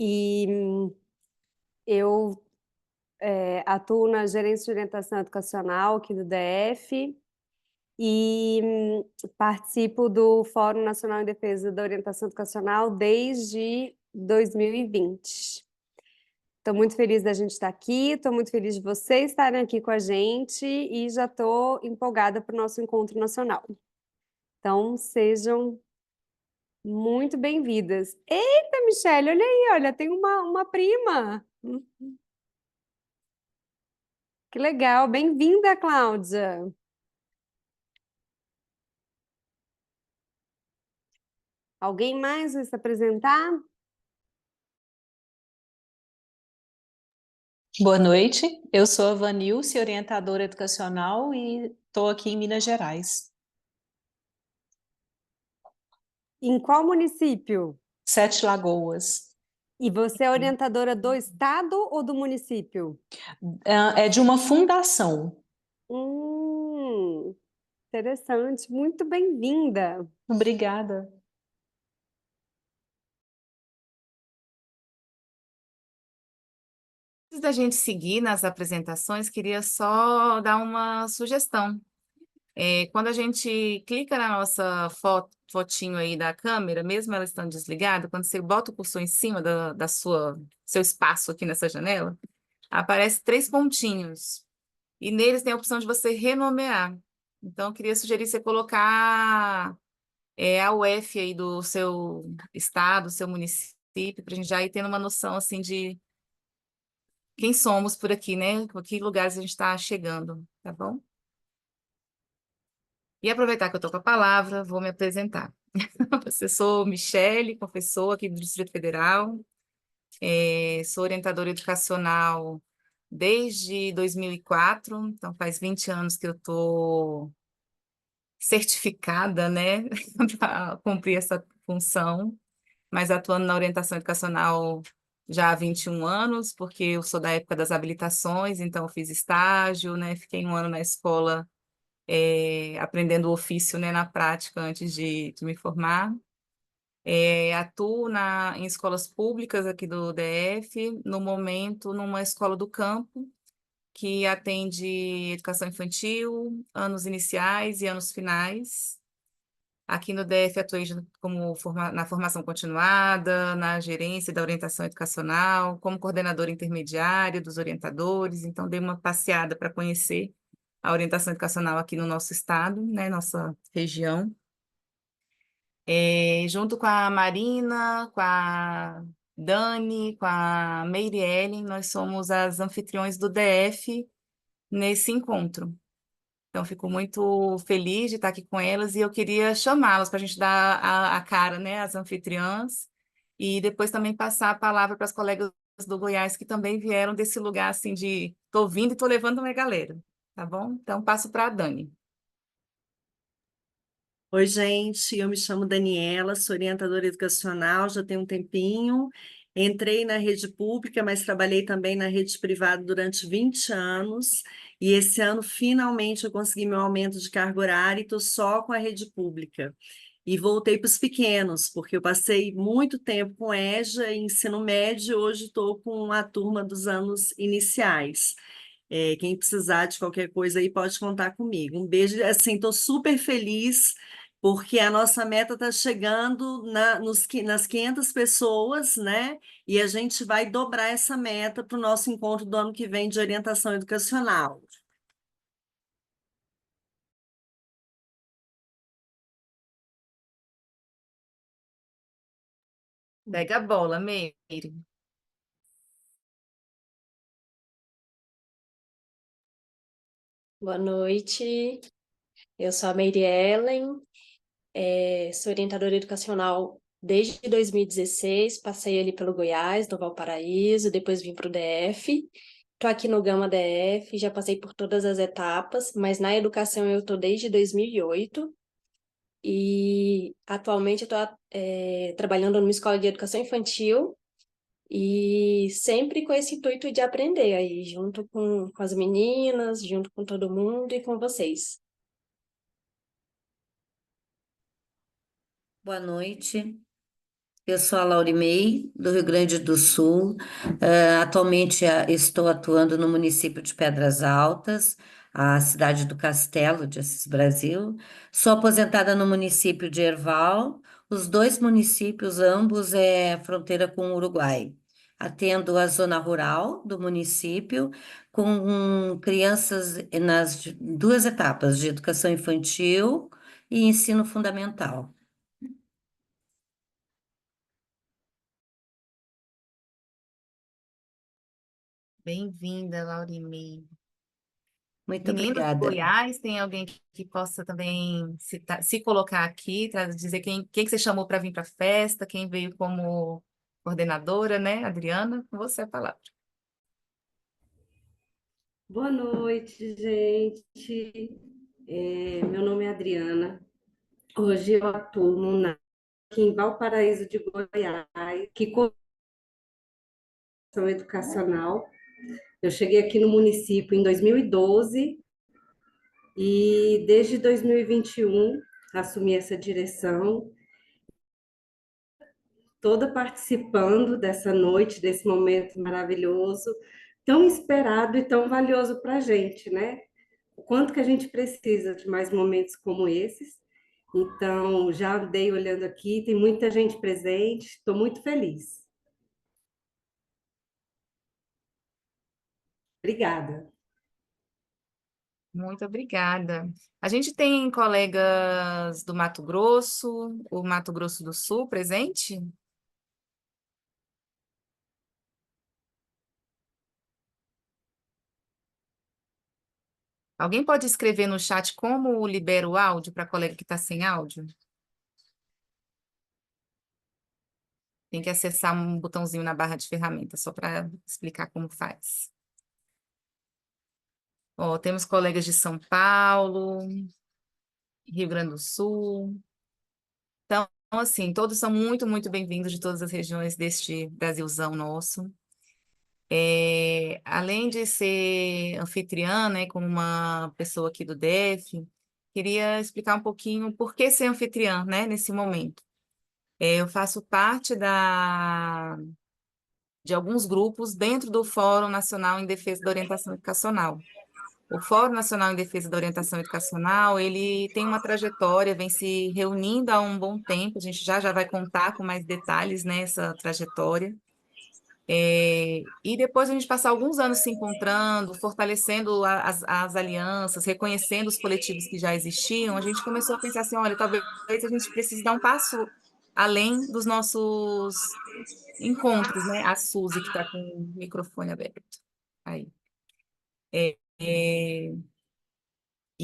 e eu atuo na Gerência de Orientação Educacional aqui do DF e participo do Fórum Nacional em Defesa da Orientação Educacional desde 2020. Estou muito feliz da gente estar aqui, estou muito feliz de vocês estarem aqui com a gente e já estou empolgada para o nosso encontro nacional. Então, sejam muito bem-vindas. Eita, Michele, olha aí, olha, tem uma prima. Que legal, bem-vinda, Cláudia. Alguém mais vai se apresentar? Boa noite, eu sou a Vanilce, orientadora educacional e estou aqui em Minas Gerais. Em qual município? Sete Lagoas. E você é orientadora do estado ou do município? É de uma fundação. Interessante, muito bem-vinda. Obrigada. Antes da gente seguir nas apresentações, queria só dar uma sugestão. Quando a gente clica na nossa fotinho aí da câmera, mesmo ela estando desligada, quando você bota o cursor em cima da seu espaço aqui nessa janela, aparece 3 pontinhos. E neles tem a opção de você renomear. Então, eu queria sugerir você colocar a UF aí do seu estado, seu município, para a gente já ir tendo uma noção assim de quem somos por aqui, né? Com que lugares a gente está chegando, tá bom? E aproveitar que eu estou com a palavra, vou me apresentar. Eu sou Michele, professora aqui do Distrito Federal, sou orientadora educacional desde 2004, então faz 20 anos que eu estou certificada, né, para cumprir essa função, mas atuando na orientação educacional já há 21 anos, porque eu sou da época das habilitações, então eu fiz estágio, né, fiquei um ano na escola aprendendo o ofício, né, na prática antes de me formar. Atuo em escolas públicas aqui do DF, no momento numa escola do campo, que atende educação infantil, anos iniciais e anos finais. Aqui no DF atuei na formação continuada, na gerência da orientação educacional, como coordenadora intermediária dos orientadores, então dei uma passeada para conhecer a orientação educacional aqui no nosso estado, né, nossa região. Junto com a Marina, com a Dani, com a Meire Ellen, nós somos as anfitriões do DF nesse encontro. Então, fico muito feliz de estar aqui com elas e eu queria chamá-las para a gente dar a cara, né, às anfitriãs, e depois também passar a palavra para as colegas do Goiás que também vieram desse lugar, assim, de estou vindo e estou levando uma galera, tá bom? Então, passo para a Dani. Oi, gente, eu me chamo Daniela, sou orientadora educacional, já tenho um tempinho. Entrei na rede pública, mas trabalhei também na rede privada durante 20 anos. E esse ano, finalmente, eu consegui meu aumento de carga horária e estou só com a rede pública. E voltei para os pequenos, porque eu passei muito tempo com EJA e ensino médio, hoje estou com a turma dos anos iniciais. Quem precisar de qualquer coisa aí pode contar comigo. Um beijo, assim, estou super feliz porque a nossa meta está chegando nas 500 pessoas, né? E a gente vai dobrar essa meta para o nosso encontro do ano que vem de orientação educacional. Pega a bola, Meire. Boa noite, eu sou a Meire Ellen, sou orientadora educacional desde 2016, passei ali pelo Goiás, no Valparaíso, depois vim para o DF, estou aqui no Gama DF, já passei por todas as etapas, mas na educação eu estou desde 2008 e atualmente eu estou trabalhando numa escola de educação infantil e sempre com esse intuito de aprender aí, junto com as meninas, junto com todo mundo e com vocês. Boa noite, Eu sou a Laurimei, do Rio Grande do Sul. Atualmente estou atuando no município de Pedras Altas, a cidade do Castelo de Assis Brasil. Sou aposentada no município de Herval. Os dois municípios, ambos, é fronteira com o Uruguai. Atendo a zona rural do município, com crianças nas duas etapas, de educação infantil e ensino fundamental. Bem-vinda, Laurimei. Muito Meninos do obrigada. Goiás, tem alguém que possa também se colocar aqui, dizer quem que você chamou para vir para a festa, quem veio como coordenadora, né? Adriana, com você a palavra. Boa noite, gente. Meu nome é Adriana. Hoje eu atuo no NAC aqui em Valparaíso de Goiás, que coordenação educacional. Eu cheguei aqui no município em 2012 e desde 2021 assumi essa direção, toda participando dessa noite, desse momento maravilhoso, tão esperado e tão valioso para a gente, né? O quanto que a gente precisa de mais momentos como esses. Então, já andei olhando aqui, tem muita gente presente, estou muito feliz. Obrigada. Muito obrigada. A gente tem colegas do Mato Grosso, o Mato Grosso do Sul presente? Alguém pode escrever no chat como libera o áudio para a colega que está sem áudio? Tem que acessar um botãozinho na barra de ferramentas, só para explicar como faz. Ó, temos colegas de São Paulo, Rio Grande do Sul. Então, assim, todos são muito, muito bem-vindos de todas as regiões deste Brasilzão nosso. Além de ser anfitriã, né, como uma pessoa aqui do DF, queria explicar um pouquinho por que ser anfitriã, né, nesse momento. Eu faço parte de alguns grupos dentro do Fórum Nacional em Defesa da Orientação Educacional. O Fórum Nacional em Defesa da Orientação Educacional, ele tem uma trajetória, vem se reunindo há um bom tempo, a gente já vai contar com mais detalhes nessa trajetória. E depois a gente passar alguns anos se encontrando, fortalecendo as alianças, reconhecendo os coletivos que já existiam, a gente começou a pensar assim, olha, talvez a gente precise dar um passo além dos nossos encontros, né? A Suzy, que está com o microfone aberto. Aí. E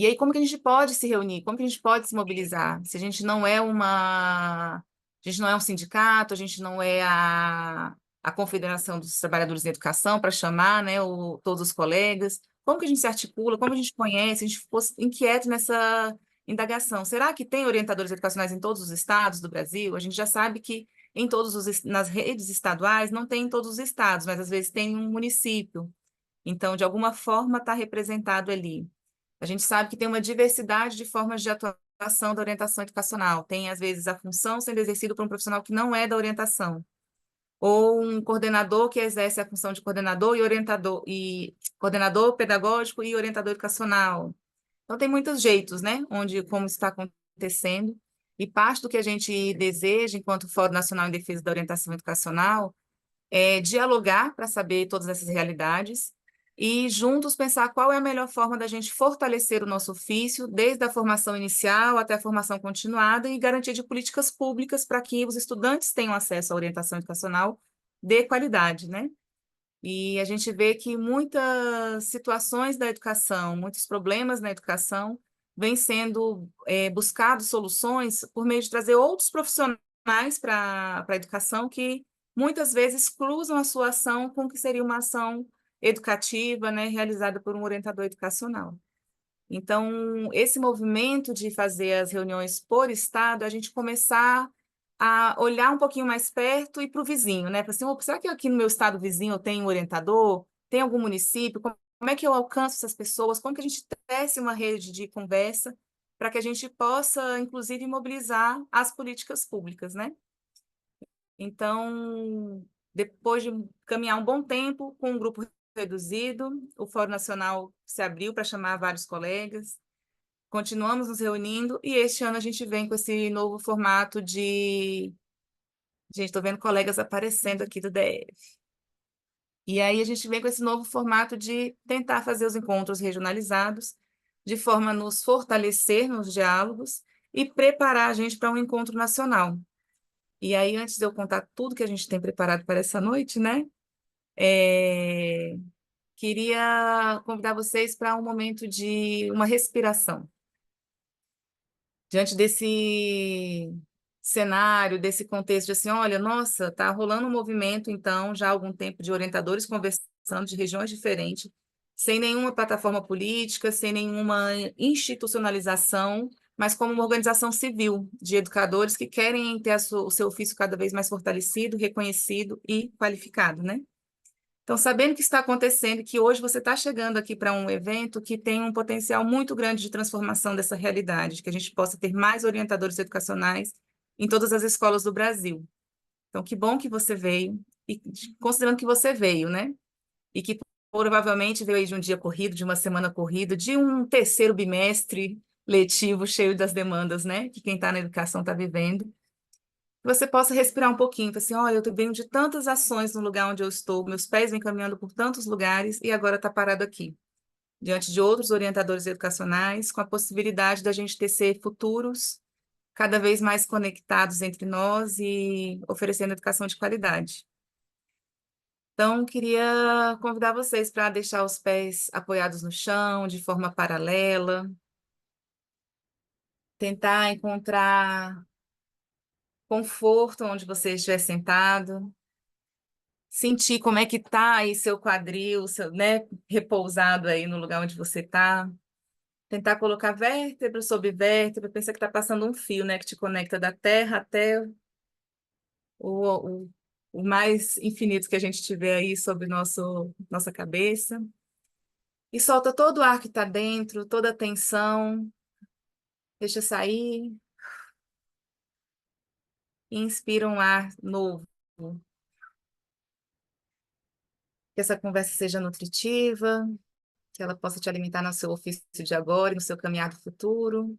aí, como que a gente pode se reunir? Como que a gente pode se mobilizar? Se a gente não é a gente não é um sindicato, a gente não é a Confederação dos Trabalhadores em Educação para chamar, né, todos os colegas. Como que a gente se articula? Como a gente conhece? A gente ficou inquieto nessa indagação. Será que tem orientadores educacionais em todos os estados do Brasil? A gente já sabe que nas redes estaduais não tem em todos os estados, mas às vezes tem um município. Então, de alguma forma, está representado ali. A gente sabe que tem uma diversidade de formas de atuação da orientação educacional. Tem, às vezes, a função sendo exercida por um profissional que não é da orientação, ou um coordenador que exerce a função de coordenador e orientador, e coordenador pedagógico e orientador educacional. Então, tem muitos jeitos, né, como está acontecendo, e parte do que a gente deseja, enquanto Fórum Nacional em Defesa da Orientação Educacional, é dialogar para saber todas essas realidades, e juntos pensar qual é a melhor forma da gente fortalecer o nosso ofício, desde a formação inicial até a formação continuada, e garantia de políticas públicas para que os estudantes tenham acesso à orientação educacional de qualidade, né? E a gente vê que muitas situações da educação, muitos problemas na educação, vêm sendo buscados soluções por meio de trazer outros profissionais para a educação que muitas vezes cruzam a sua ação com o que seria uma ação educativa, né, realizada por um orientador educacional. Então, esse movimento de fazer as reuniões por estado, a gente começar a olhar um pouquinho mais perto e para o vizinho, né? Para assim, será que aqui no meu estado vizinho eu tenho um orientador? Tem algum município? Como é que eu alcanço essas pessoas? Como que a gente tece uma rede de conversa para que a gente possa, inclusive, mobilizar as políticas públicas, né? Então, depois de caminhar um bom tempo com um grupo reduzido, o Fórum Nacional se abriu para chamar vários colegas, continuamos nos reunindo e este ano a gente vem com esse novo formato de... Gente, estou vendo colegas aparecendo aqui do DF. E aí a gente vem com esse novo formato de tentar fazer os encontros regionalizados, de forma a nos fortalecer nos diálogos e preparar a gente para um encontro nacional. E aí, antes de eu contar tudo que a gente tem preparado para essa noite, né? Queria convidar vocês para um momento de uma respiração. Diante desse cenário, desse contexto de assim, olha, nossa, está rolando um movimento, então, já há algum tempo de orientadores conversando de regiões diferentes, sem nenhuma plataforma política, sem nenhuma institucionalização, mas como uma organização civil de educadores que querem ter o seu ofício cada vez mais fortalecido, reconhecido e qualificado, né? Então, sabendo o que está acontecendo, que hoje você está chegando aqui para um evento que tem um potencial muito grande de transformação dessa realidade, que a gente possa ter mais orientadores educacionais em todas as escolas do Brasil. Então, que bom que você veio, e considerando que você veio, né? E que provavelmente veio aí de um dia corrido, de uma semana corrida, de um terceiro bimestre letivo cheio das demandas, né? Que quem está na educação está vivendo. Que você possa respirar um pouquinho, assim, olha, eu venho de tantas ações no lugar onde eu estou, meus pés vêm caminhando por tantos lugares e agora está parado aqui, diante de outros orientadores educacionais, com a possibilidade da gente tecer futuros cada vez mais conectados entre nós e oferecendo educação de qualidade. Então, queria convidar vocês para deixar os pés apoiados no chão, de forma paralela, tentar encontrar conforto onde você estiver sentado, sentir como é que tá aí seu quadril, seu, né, repousado aí no lugar onde você está. Tentar colocar vértebra sobre vértebra, pensar que está passando um fio, né, que te conecta da terra até o, o, o mais infinito que a gente tiver aí sobre nossa cabeça. E solta todo o ar que está dentro, toda a tensão, deixa sair. E inspira um ar novo. Que essa conversa seja nutritiva, que ela possa te alimentar no seu ofício de agora e no seu caminhar do futuro.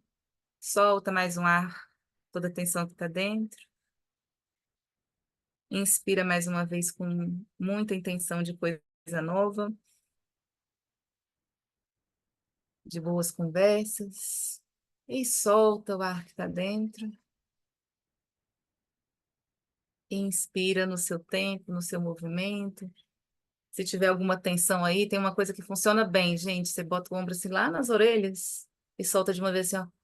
Solta mais um ar, toda a tensão que está dentro. Inspira mais uma vez com muita intenção de coisa nova, de boas conversas. E solta o ar que está dentro. Inspira no seu tempo, no seu movimento. Se tiver alguma tensão aí, tem uma coisa que funciona bem, gente. Você bota o ombro assim lá nas orelhas e solta de uma vez assim, ó.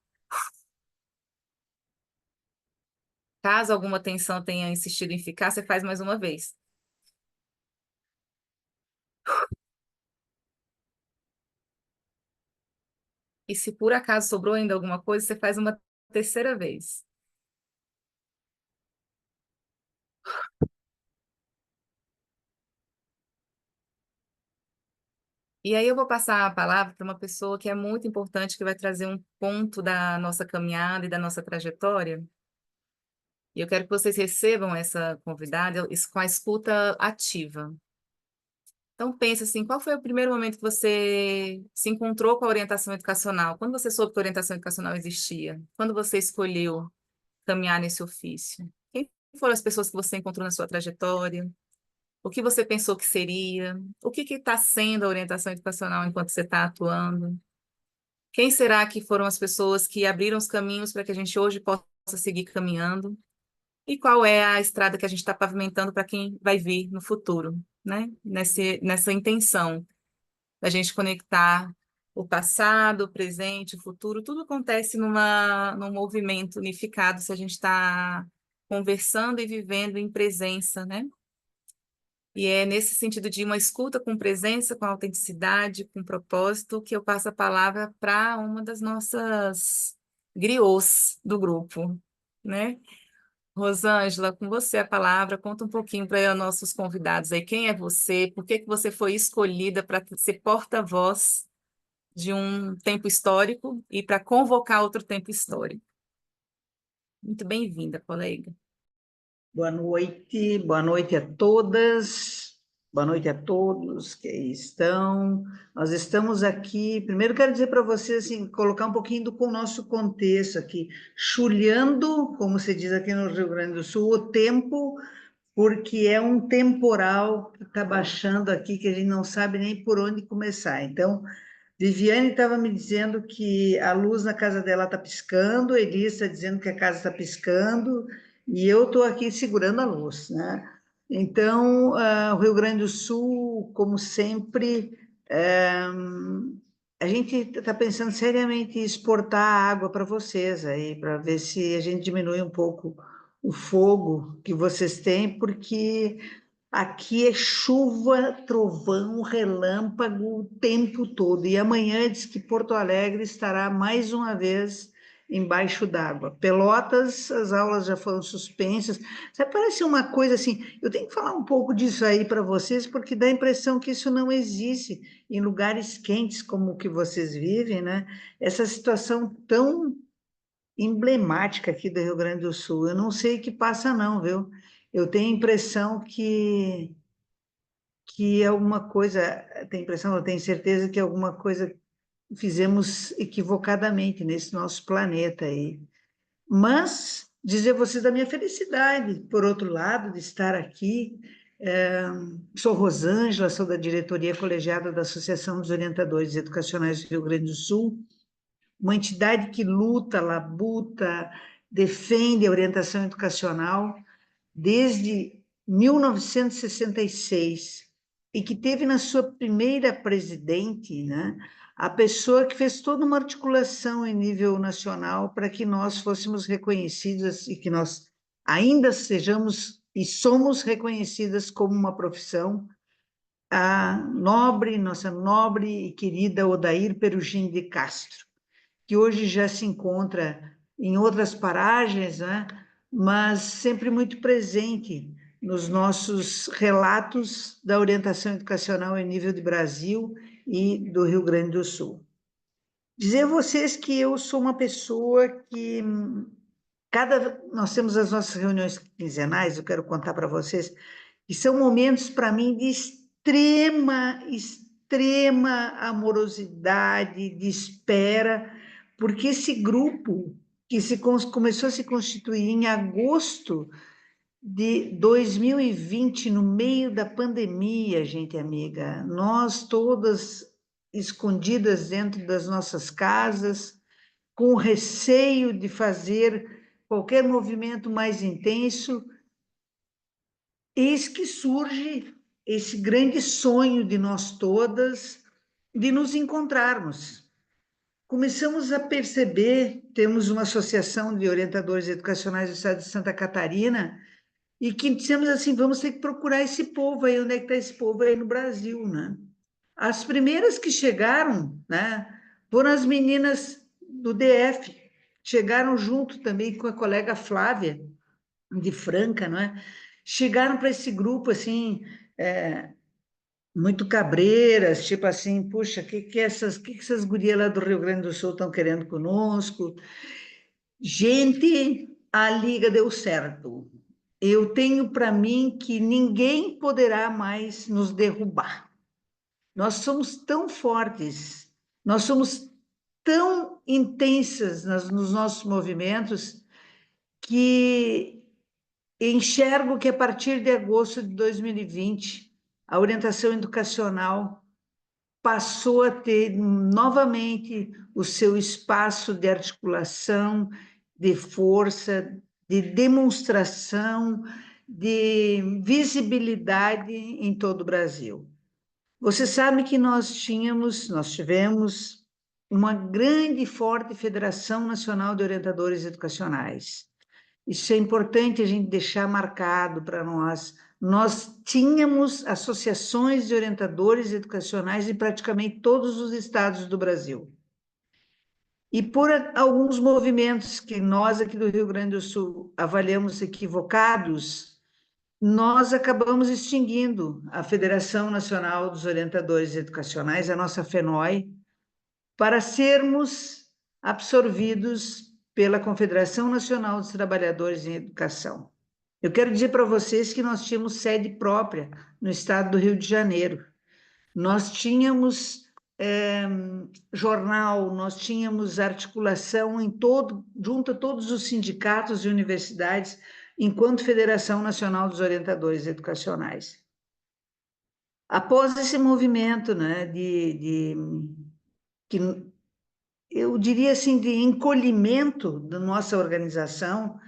Caso alguma tensão tenha insistido em ficar, você faz mais uma vez. E se por acaso sobrou ainda alguma coisa, você faz uma terceira vez. E aí eu vou passar a palavra para uma pessoa que é muito importante, que vai trazer um ponto da nossa caminhada e da nossa trajetória. E eu quero que vocês recebam essa convidada com a escuta ativa. Então, pensa assim, qual foi o primeiro momento que você se encontrou com a orientação educacional? Quando você soube que a orientação educacional existia? Quando você escolheu caminhar nesse ofício? Quem foram as pessoas que você encontrou na sua trajetória? O que você pensou que seria? O que está sendo a orientação educacional enquanto você está atuando? Quem será que foram as pessoas que abriram os caminhos para que a gente hoje possa seguir caminhando? E qual é a estrada que a gente está pavimentando para quem vai vir no futuro, né? Nessa intenção da gente conectar o passado, o presente, o futuro, tudo acontece num movimento unificado se a gente está conversando e vivendo em presença, né? E é nesse sentido de uma escuta com presença, com autenticidade, com propósito, que eu passo a palavra para uma das nossas griots do grupo, né? Rosângela, com você a palavra, conta um pouquinho para os nossos convidados aí, quem é você, por que que você foi escolhida para ser porta-voz de um tempo histórico e para convocar outro tempo histórico. Muito bem-vinda, colega. boa noite a todas, boa noite a todos que aí estão. Nós estamos aqui, primeiro quero dizer para vocês, assim, colocar um pouquinho com o nosso contexto aqui, chulhando, como se diz aqui no Rio Grande do Sul, o tempo, porque é um temporal que está baixando aqui, que a gente não sabe nem por onde começar. Então, Viviane estava me dizendo que a luz na casa dela está piscando, Elis está dizendo que a casa está piscando, e eu estou aqui segurando a luz, né? Então, o Rio Grande do Sul, como sempre, a gente está pensando seriamente em exportar água para vocês aí, para ver se a gente diminui um pouco o fogo que vocês têm, porque aqui é chuva, trovão, relâmpago o tempo todo. E amanhã diz que Porto Alegre estará mais uma vez embaixo d'água. Pelotas, as aulas já foram suspensas. Sabe, parece uma coisa assim. Eu tenho que falar um pouco disso aí para vocês, porque dá a impressão que isso não existe em lugares quentes como o que vocês vivem, né? Essa situação tão emblemática aqui do Rio Grande do Sul. Eu não sei o que passa, não, viu? Eu tenho a impressão que alguma coisa, tenho impressão, eu tenho certeza que alguma coisa fizemos equivocadamente nesse nosso planeta aí. Mas dizer a vocês da minha felicidade, por outro lado, de estar aqui. Sou Rosângela, sou da diretoria colegiada da Associação dos Orientadores Educacionais do Rio Grande do Sul, uma entidade que luta, labuta, defende a orientação educacional desde 1966 e que teve na sua primeira presidente, né, a pessoa que fez toda uma articulação em nível nacional para que nós fôssemos reconhecidas e que nós ainda sejamos e somos reconhecidas como uma profissão, nossa nobre e querida Odair Perugin de Castro, que hoje já se encontra em outras paragens, né? Mas sempre muito presente nos nossos relatos da orientação educacional em nível de Brasil e do Rio Grande do Sul. Dizer a vocês que eu sou uma pessoa que nós temos as nossas reuniões quinzenais, eu quero contar para vocês, que são momentos para mim de extrema amorosidade, de espera, porque esse grupo que começou a se constituir em agosto de 2020, no meio da pandemia, gente amiga, nós todas escondidas dentro das nossas casas, com receio de fazer qualquer movimento mais intenso, eis que surge esse grande sonho de nós todas de nos encontrarmos. Começamos a perceber, temos uma associação de orientadores educacionais do estado de Santa Catarina, e que dissemos assim, vamos ter que procurar esse povo aí, onde é que está esse povo aí no Brasil, né? As primeiras que chegaram, né, foram as meninas do DF, chegaram junto também com a colega Flávia, de Franca, não é? Chegaram para esse grupo, assim, muito cabreiras, tipo assim, puxa, que essas gurias lá do Rio Grande do Sul estão querendo conosco? Gente, a liga deu certo. Eu tenho para mim que ninguém poderá mais nos derrubar. Nós somos tão fortes, nós somos tão intensas nos nossos movimentos que enxergo que a partir de agosto de 2020, a orientação educacional passou a ter novamente o seu espaço de articulação, de força, de demonstração, de visibilidade em todo o Brasil. Você sabe que nós tivemos uma grande e forte Federação Nacional de Orientadores Educacionais. Isso é importante a gente deixar marcado para nós. Nós tínhamos associações de orientadores educacionais em praticamente todos os estados do Brasil. E por alguns movimentos que nós aqui do Rio Grande do Sul avaliamos equivocados, nós acabamos extinguindo a Federação Nacional dos Orientadores Educacionais, a nossa FENOE, para sermos absorvidos pela Confederação Nacional dos Trabalhadores em Educação. Eu quero dizer para vocês que nós tínhamos sede própria no estado do Rio de Janeiro. Nós tínhamos jornal, nós tínhamos articulação junto a todos os sindicatos e universidades, enquanto Federação Nacional dos Orientadores Educacionais. Após esse movimento, né, que eu diria assim, de encolhimento da nossa organização,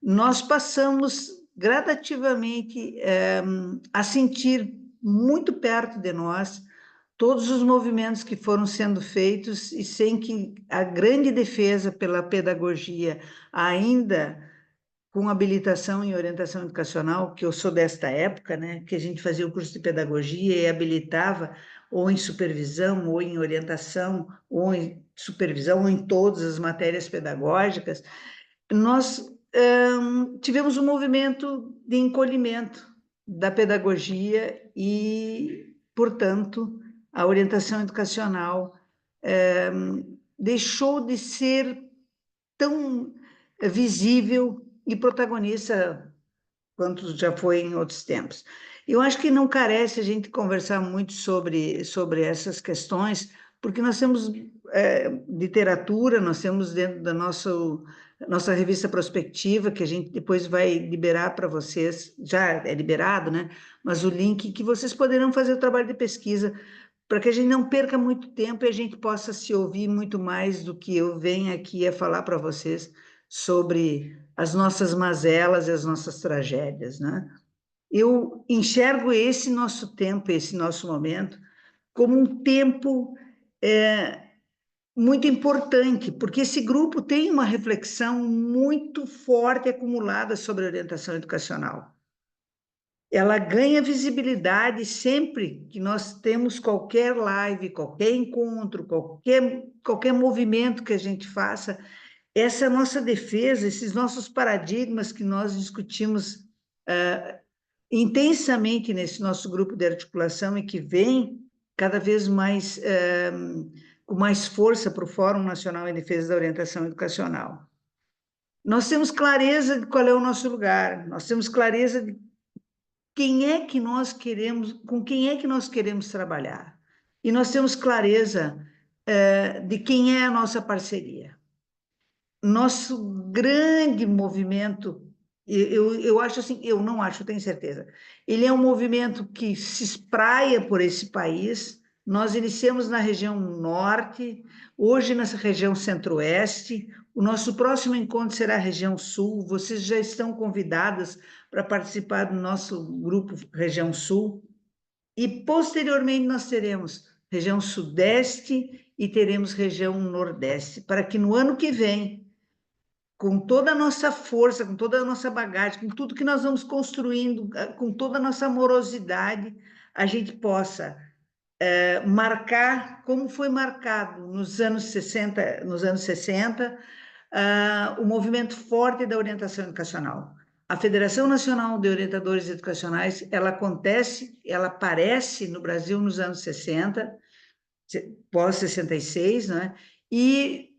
nós passamos gradativamente a sentir muito perto de nós todos os movimentos que foram sendo feitos e sem que a grande defesa pela pedagogia, ainda com habilitação em orientação educacional, que eu sou desta época, né, que a gente fazia o curso de pedagogia e habilitava ou em supervisão, ou em orientação, ou em supervisão, ou em todas as matérias pedagógicas, nós tivemos um movimento de encolhimento da pedagogia e, portanto, a orientação educacional deixou de ser tão visível e protagonista quanto já foi em outros tempos. Eu acho que não carece a gente conversar muito sobre essas questões, porque nós temos literatura, nós temos dentro da nossa revista prospectiva, que a gente depois vai liberar para vocês, já é liberado, né? Mas o link que vocês poderão fazer o trabalho de pesquisa, para que a gente não perca muito tempo e a gente possa se ouvir muito mais do que eu venho aqui a falar para vocês sobre as nossas mazelas e as nossas tragédias, né? Eu enxergo esse nosso tempo, esse nosso momento, como um tempo muito importante, porque esse grupo tem uma reflexão muito forte acumulada sobre a orientação educacional. Ela ganha visibilidade sempre que nós temos qualquer live, qualquer encontro, qualquer movimento que a gente faça. Essa nossa defesa, esses nossos paradigmas que nós discutimos intensamente nesse nosso grupo de articulação e que vem cada vez mais com mais força para o Fórum Nacional em Defesa da Orientação Educacional. Nós temos clareza de qual é o nosso lugar, nós temos clareza de quem é que nós queremos, com quem é que nós queremos trabalhar. E nós temos clareza de quem é a nossa parceria. Nosso grande movimento, eu acho assim, eu não acho, eu tenho certeza, ele é um movimento que se espraia por esse país. Nós iniciamos na região norte, hoje nessa região centro-oeste, o nosso próximo encontro será a região sul, vocês já estão convidadas para participar do nosso grupo região sul, e posteriormente nós teremos região sudeste e teremos região nordeste, para que no ano que vem, com toda a nossa força, com toda a nossa bagagem, com tudo que nós vamos construindo, com toda a nossa amorosidade, a gente possa marcar, como foi marcado nos anos 60, o movimento forte da orientação educacional. A Federação Nacional de Orientadores Educacionais, ela aparece no Brasil nos anos 60, pós-66, né? E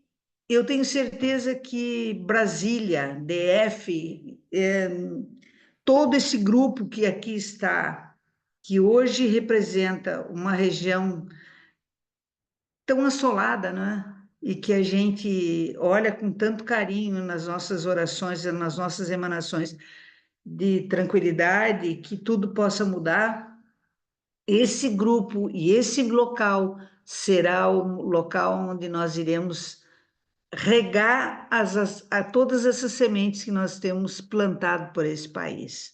eu tenho certeza que Brasília, DF, todo esse grupo que aqui está, que hoje representa uma região tão assolada, né? E que a gente olha com tanto carinho nas nossas orações, nas nossas emanações de tranquilidade, que tudo possa mudar. Esse grupo e esse local será o local onde nós iremos regar a todas essas sementes que nós temos plantado por esse país.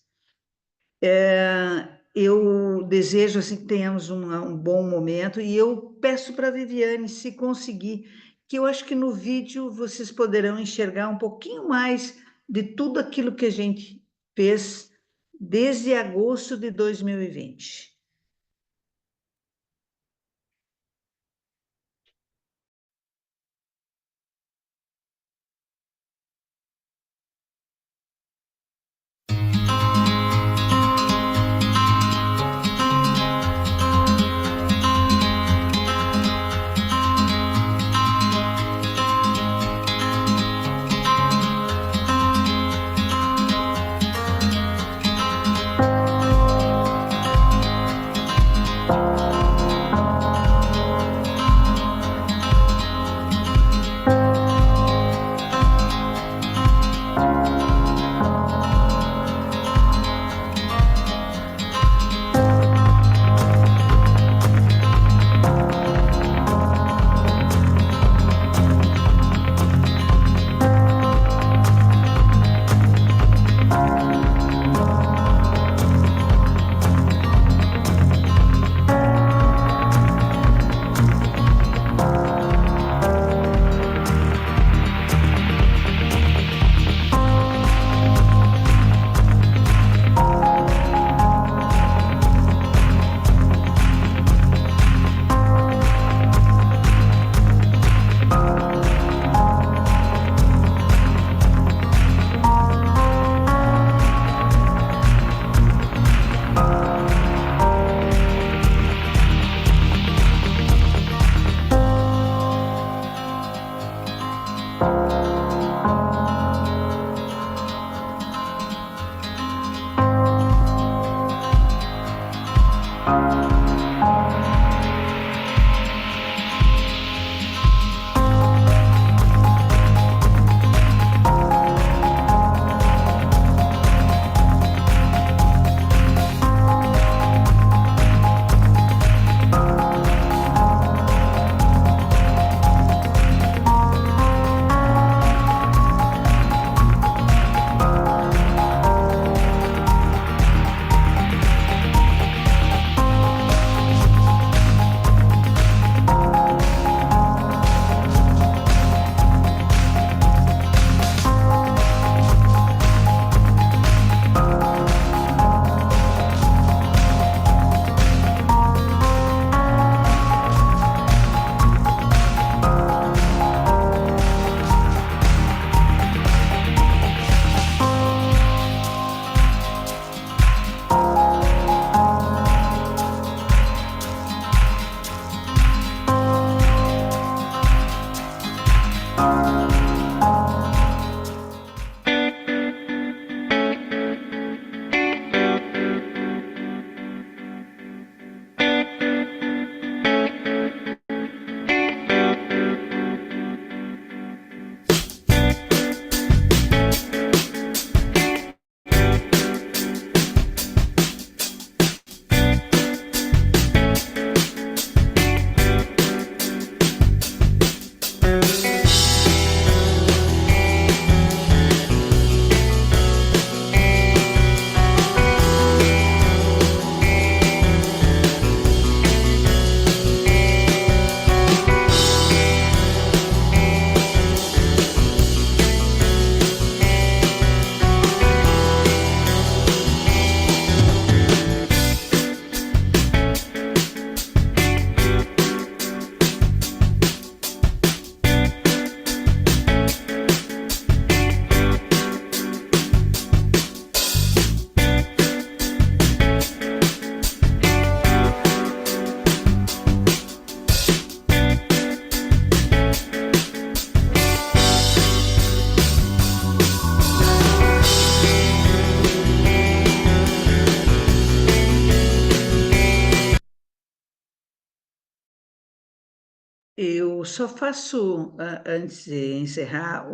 Eu desejo assim, que tenhamos um bom momento, e eu peço para a Viviane, se conseguir, que eu acho que no vídeo vocês poderão enxergar um pouquinho mais de tudo aquilo que a gente fez desde agosto de 2020. Eu só faço, antes de encerrar,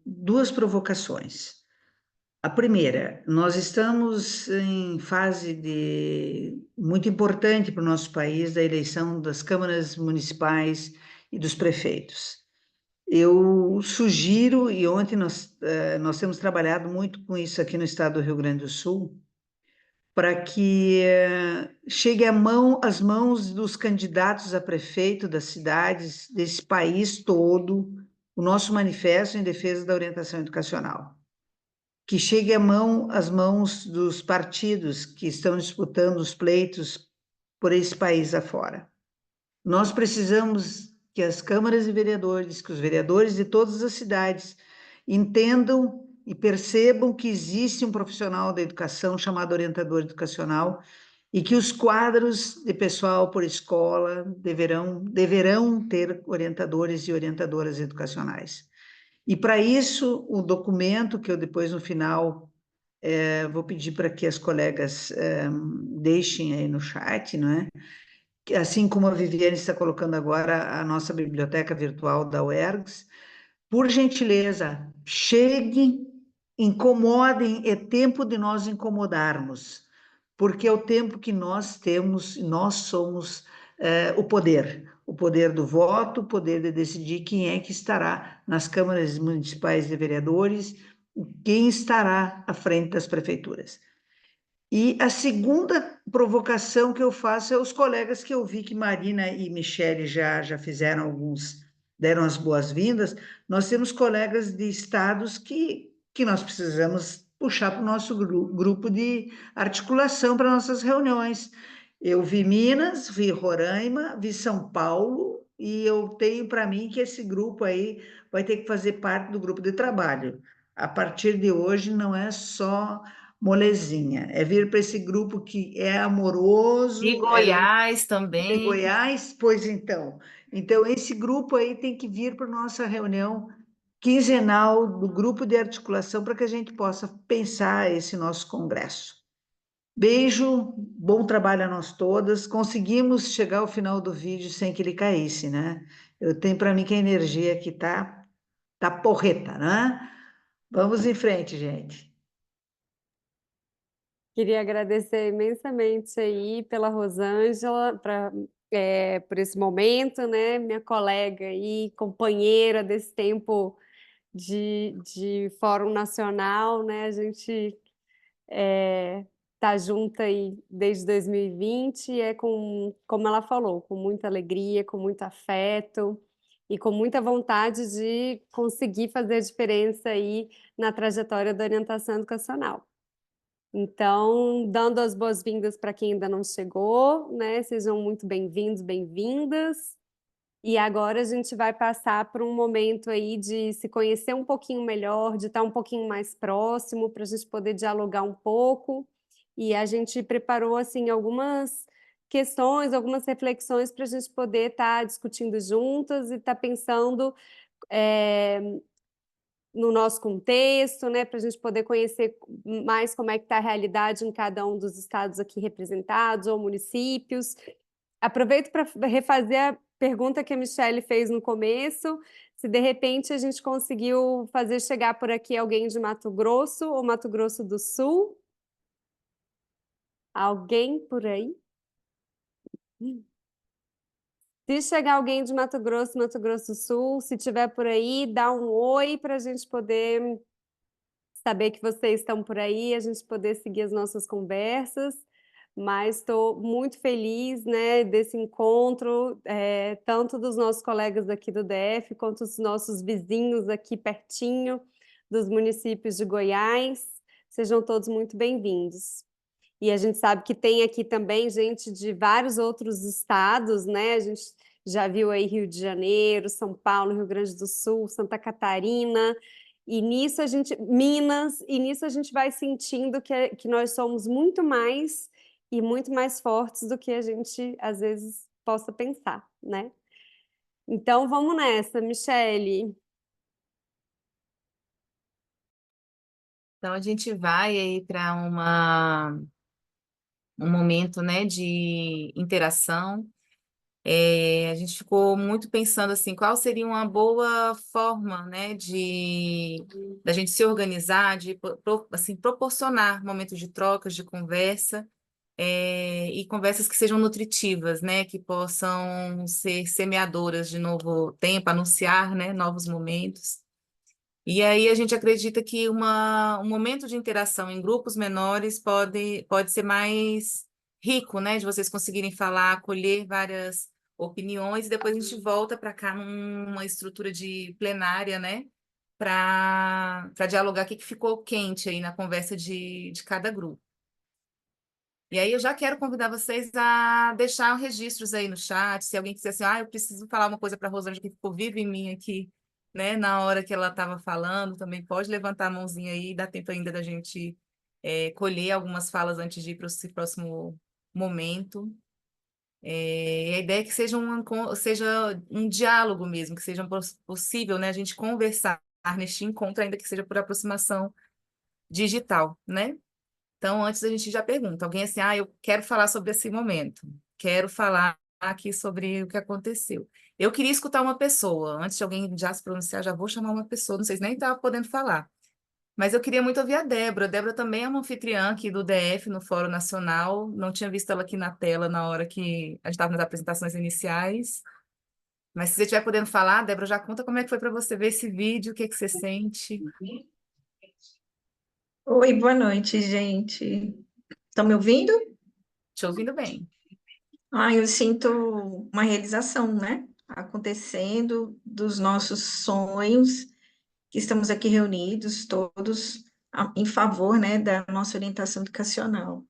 duas provocações. A primeira, nós estamos em fase muito importante para o nosso país da eleição das câmaras municipais e dos prefeitos. Eu sugiro, e ontem nós temos trabalhado muito com isso aqui no estado do Rio Grande do Sul, para que chegue às mãos dos candidatos a prefeito das cidades desse país todo o nosso manifesto em defesa da orientação educacional. Que chegue às mãos dos partidos que estão disputando os pleitos por esse país afora. Nós precisamos que as câmaras de vereadores, que os vereadores de todas as cidades entendam e percebam que existe um profissional da educação chamado orientador educacional e que os quadros de pessoal por escola deverão ter orientadores e orientadoras educacionais. E para isso, o documento que eu depois no final vou pedir para que as colegas deixem aí no chat, não é? Assim como a Viviane está colocando agora a nossa biblioteca virtual da UERGS, por gentileza, cheguem, incomodem, é tempo de nós incomodarmos, porque é o tempo que nós temos, nós somos o poder do voto, o poder de decidir quem é que estará nas câmaras municipais de vereadores, quem estará à frente das prefeituras. E a segunda provocação que eu faço é os colegas que eu vi que Marina e Michele já fizeram deram as boas-vindas. Nós temos colegas de estados que nós precisamos puxar para o nosso grupo de articulação para nossas reuniões. Eu vi Minas, vi Roraima, vi São Paulo, e eu tenho para mim que esse grupo aí vai ter que fazer parte do grupo de trabalho. A partir de hoje, não é só molezinha, é vir para esse grupo que é amoroso. De Goiás De também. Goiás, pois então. Então, esse grupo aí tem que vir para a nossa reunião quinzenal do grupo de articulação para que a gente possa pensar esse nosso congresso. Beijo, bom trabalho a nós todas. Conseguimos chegar ao final do vídeo sem que ele caísse, né? Eu tenho para mim que a energia aqui tá porreta, né? Vamos em frente, gente. Queria agradecer imensamente aí pela Rosângela, por esse momento, né? Minha colega e companheira desse tempo de Fórum Nacional, né? A gente tá junta aí desde 2020 e como ela falou, com muita alegria, com muito afeto e com muita vontade de conseguir fazer a diferença aí na trajetória da orientação educacional. Então, dando as boas-vindas para quem ainda não chegou, né? Sejam muito bem-vindos, bem-vindas. E agora a gente vai passar por um momento aí de se conhecer um pouquinho melhor, de estar um pouquinho mais próximo, para a gente poder dialogar um pouco. E a gente preparou, assim, algumas questões, algumas reflexões para a gente poder estar discutindo juntas e estar pensando no nosso contexto, né, para a gente poder conhecer mais como é que está a realidade em cada um dos estados aqui representados ou municípios. Aproveito para refazer a pergunta que a Michelle fez no começo, se de repente a gente conseguiu fazer chegar por aqui alguém de Mato Grosso ou Mato Grosso do Sul. Alguém por aí? Se chegar alguém de Mato Grosso do Sul, se tiver por aí, dá um oi para a gente poder saber que vocês estão por aí, a gente poder seguir as nossas conversas. Mas estou muito feliz, né, desse encontro, tanto dos nossos colegas daqui do DF, quanto dos nossos vizinhos aqui pertinho, dos municípios de Goiás. Sejam todos muito bem-vindos. E a gente sabe que tem aqui também gente de vários outros estados, né? A gente já viu aí Rio de Janeiro, São Paulo, Rio Grande do Sul, Santa Catarina, e nisso Minas, e nisso a gente vai sentindo que nós somos muito mais e muito mais fortes do que a gente às vezes possa pensar, né? Então vamos nessa, Michele. Então, a gente vai aí para um momento, né, de interação. A gente ficou muito pensando assim, qual seria uma boa forma, né, da gente se organizar, de assim, proporcionar momentos de trocas, de conversa, e conversas que sejam nutritivas, né, que possam ser semeadoras de novo tempo, anunciar, né, novos momentos. E aí a gente acredita que um momento de interação em grupos menores pode ser mais rico, né? De vocês conseguirem falar, acolher várias opiniões, e depois a gente volta para cá numa estrutura de plenária, né? Para dialogar o que ficou quente aí na conversa de cada grupo. E aí eu já quero convidar vocês a deixar registros aí no chat, se alguém quiser assim, eu preciso falar uma coisa para a Rosângela que ficou viva em mim aqui, né, na hora que ela estava falando, também pode levantar a mãozinha aí, dá tempo ainda da gente colher algumas falas antes de ir para esse próximo momento. E a ideia é que seja um diálogo mesmo, que seja possível, né, a gente conversar neste encontro, ainda que seja por aproximação digital, né? Então, antes a gente já pergunta, alguém assim, eu quero falar sobre esse momento, quero falar aqui sobre o que aconteceu. Eu queria escutar uma pessoa, antes de alguém já se pronunciar, já vou chamar uma pessoa, não sei se nem estava podendo falar, mas eu queria muito ouvir a Débora. A Débora também é uma anfitriã aqui do DF, no Fórum Nacional, não tinha visto ela aqui na tela na hora que a gente estava nas apresentações iniciais, mas se você estiver podendo falar, Débora, já conta como é que foi para você ver esse vídeo, o que que você sente. Oi, boa noite, gente. Estão me ouvindo? Te ouvindo bem. Eu sinto uma realização, né? Acontecendo dos nossos sonhos, que estamos aqui reunidos, todos em favor, né, da nossa orientação educacional.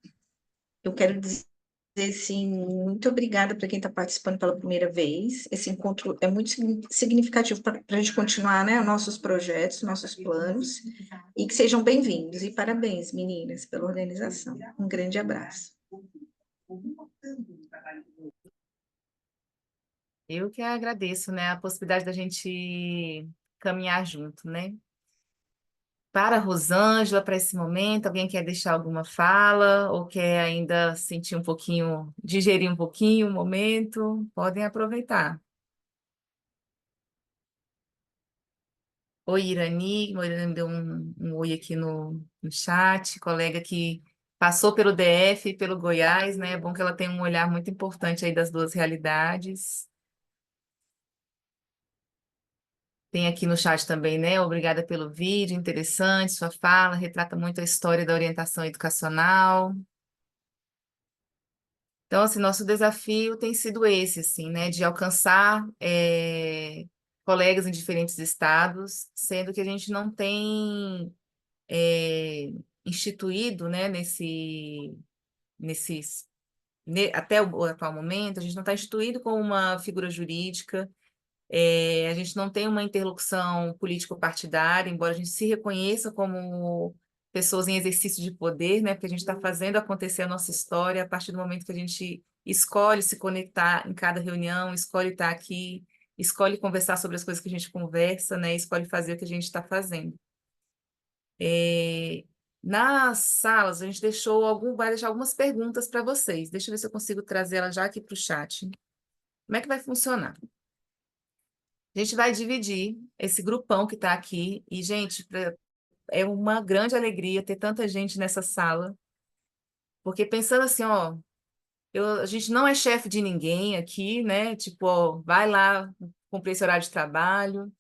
Eu quero dizer, assim, muito obrigada para quem está participando pela primeira vez. Esse encontro é muito significativo para a gente continuar, né, nossos projetos, nossos planos, e que sejam bem-vindos. E parabéns, meninas, pela organização. Um grande abraço. Eu que agradeço, né, a possibilidade da gente caminhar junto, né? Para a Rosângela, para esse momento, alguém quer deixar alguma fala ou quer ainda sentir um pouquinho, digerir um pouquinho o momento? Podem aproveitar. Oi, Irani, a Irani deu um oi aqui no chat, colega que passou pelo DF e pelo Goiás, né? É bom que ela tenha um olhar muito importante aí das duas realidades. Tem aqui no chat também, né? Obrigada pelo vídeo, interessante, sua fala, retrata muito a história da orientação educacional. Então, assim, nosso desafio tem sido esse, assim, né? De alcançar colegas em diferentes estados, sendo que a gente não tem instituído, né, até o atual momento, a gente não está instituído como uma figura jurídica. A gente não tem uma interlocução político-partidária, embora a gente se reconheça como pessoas em exercício de poder, né? Porque a gente está fazendo acontecer a nossa história a partir do momento que a gente escolhe se conectar em cada reunião, escolhe estar aqui, escolhe conversar sobre as coisas que a gente conversa, né? Escolhe fazer o que a gente está fazendo. Nas salas, a gente vai deixar algumas perguntas para vocês. Deixa eu ver se eu consigo trazer ela já aqui para o chat. Como é que vai funcionar? A gente vai dividir esse grupão que está aqui. E, gente, é uma grande alegria ter tanta gente nessa sala. Porque pensando assim, ó, a gente não é chefe de ninguém aqui, né? Tipo, ó, vai lá cumprir esse horário de trabalho.